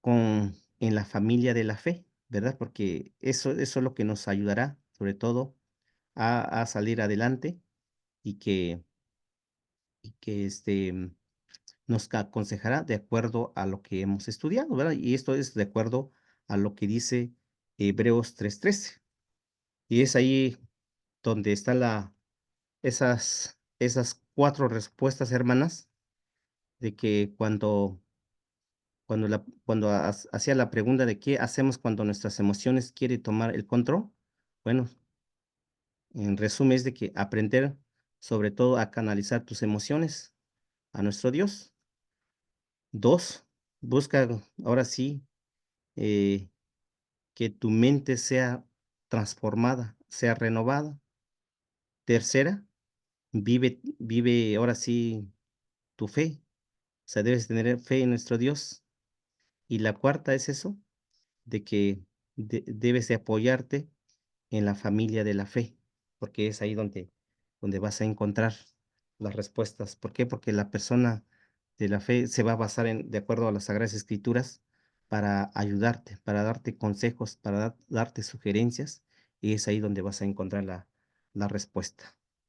en la familia de la fe, ¿verdad? Porque eso es lo que nos ayudará, sobre todo, a salir adelante y que nos aconsejará de acuerdo a lo que hemos estudiado, ¿verdad? Y esto es de acuerdo a lo que dice Hebreos 3:13. Y es ahí donde está esas 4 respuestas, hermanas, de que cuando cuando hacía la pregunta de qué hacemos cuando nuestras emociones quieren tomar el control, bueno, en resumen es de que aprender sobre todo a canalizar tus emociones a nuestro Dios. 2, busca ahora sí que tu mente sea transformada, sea renovada. Tercera, vive ahora sí tu fe. O sea, debes tener fe en nuestro Dios. Y la cuarta es eso, de que debes de apoyarte en la familia de la fe, porque es ahí donde vas a encontrar las respuestas. ¿Por qué? Porque la persona de la fe se va a basar de acuerdo a las Sagradas Escrituras para ayudarte, para darte consejos, para darte sugerencias, y es ahí donde vas a encontrar la respuesta.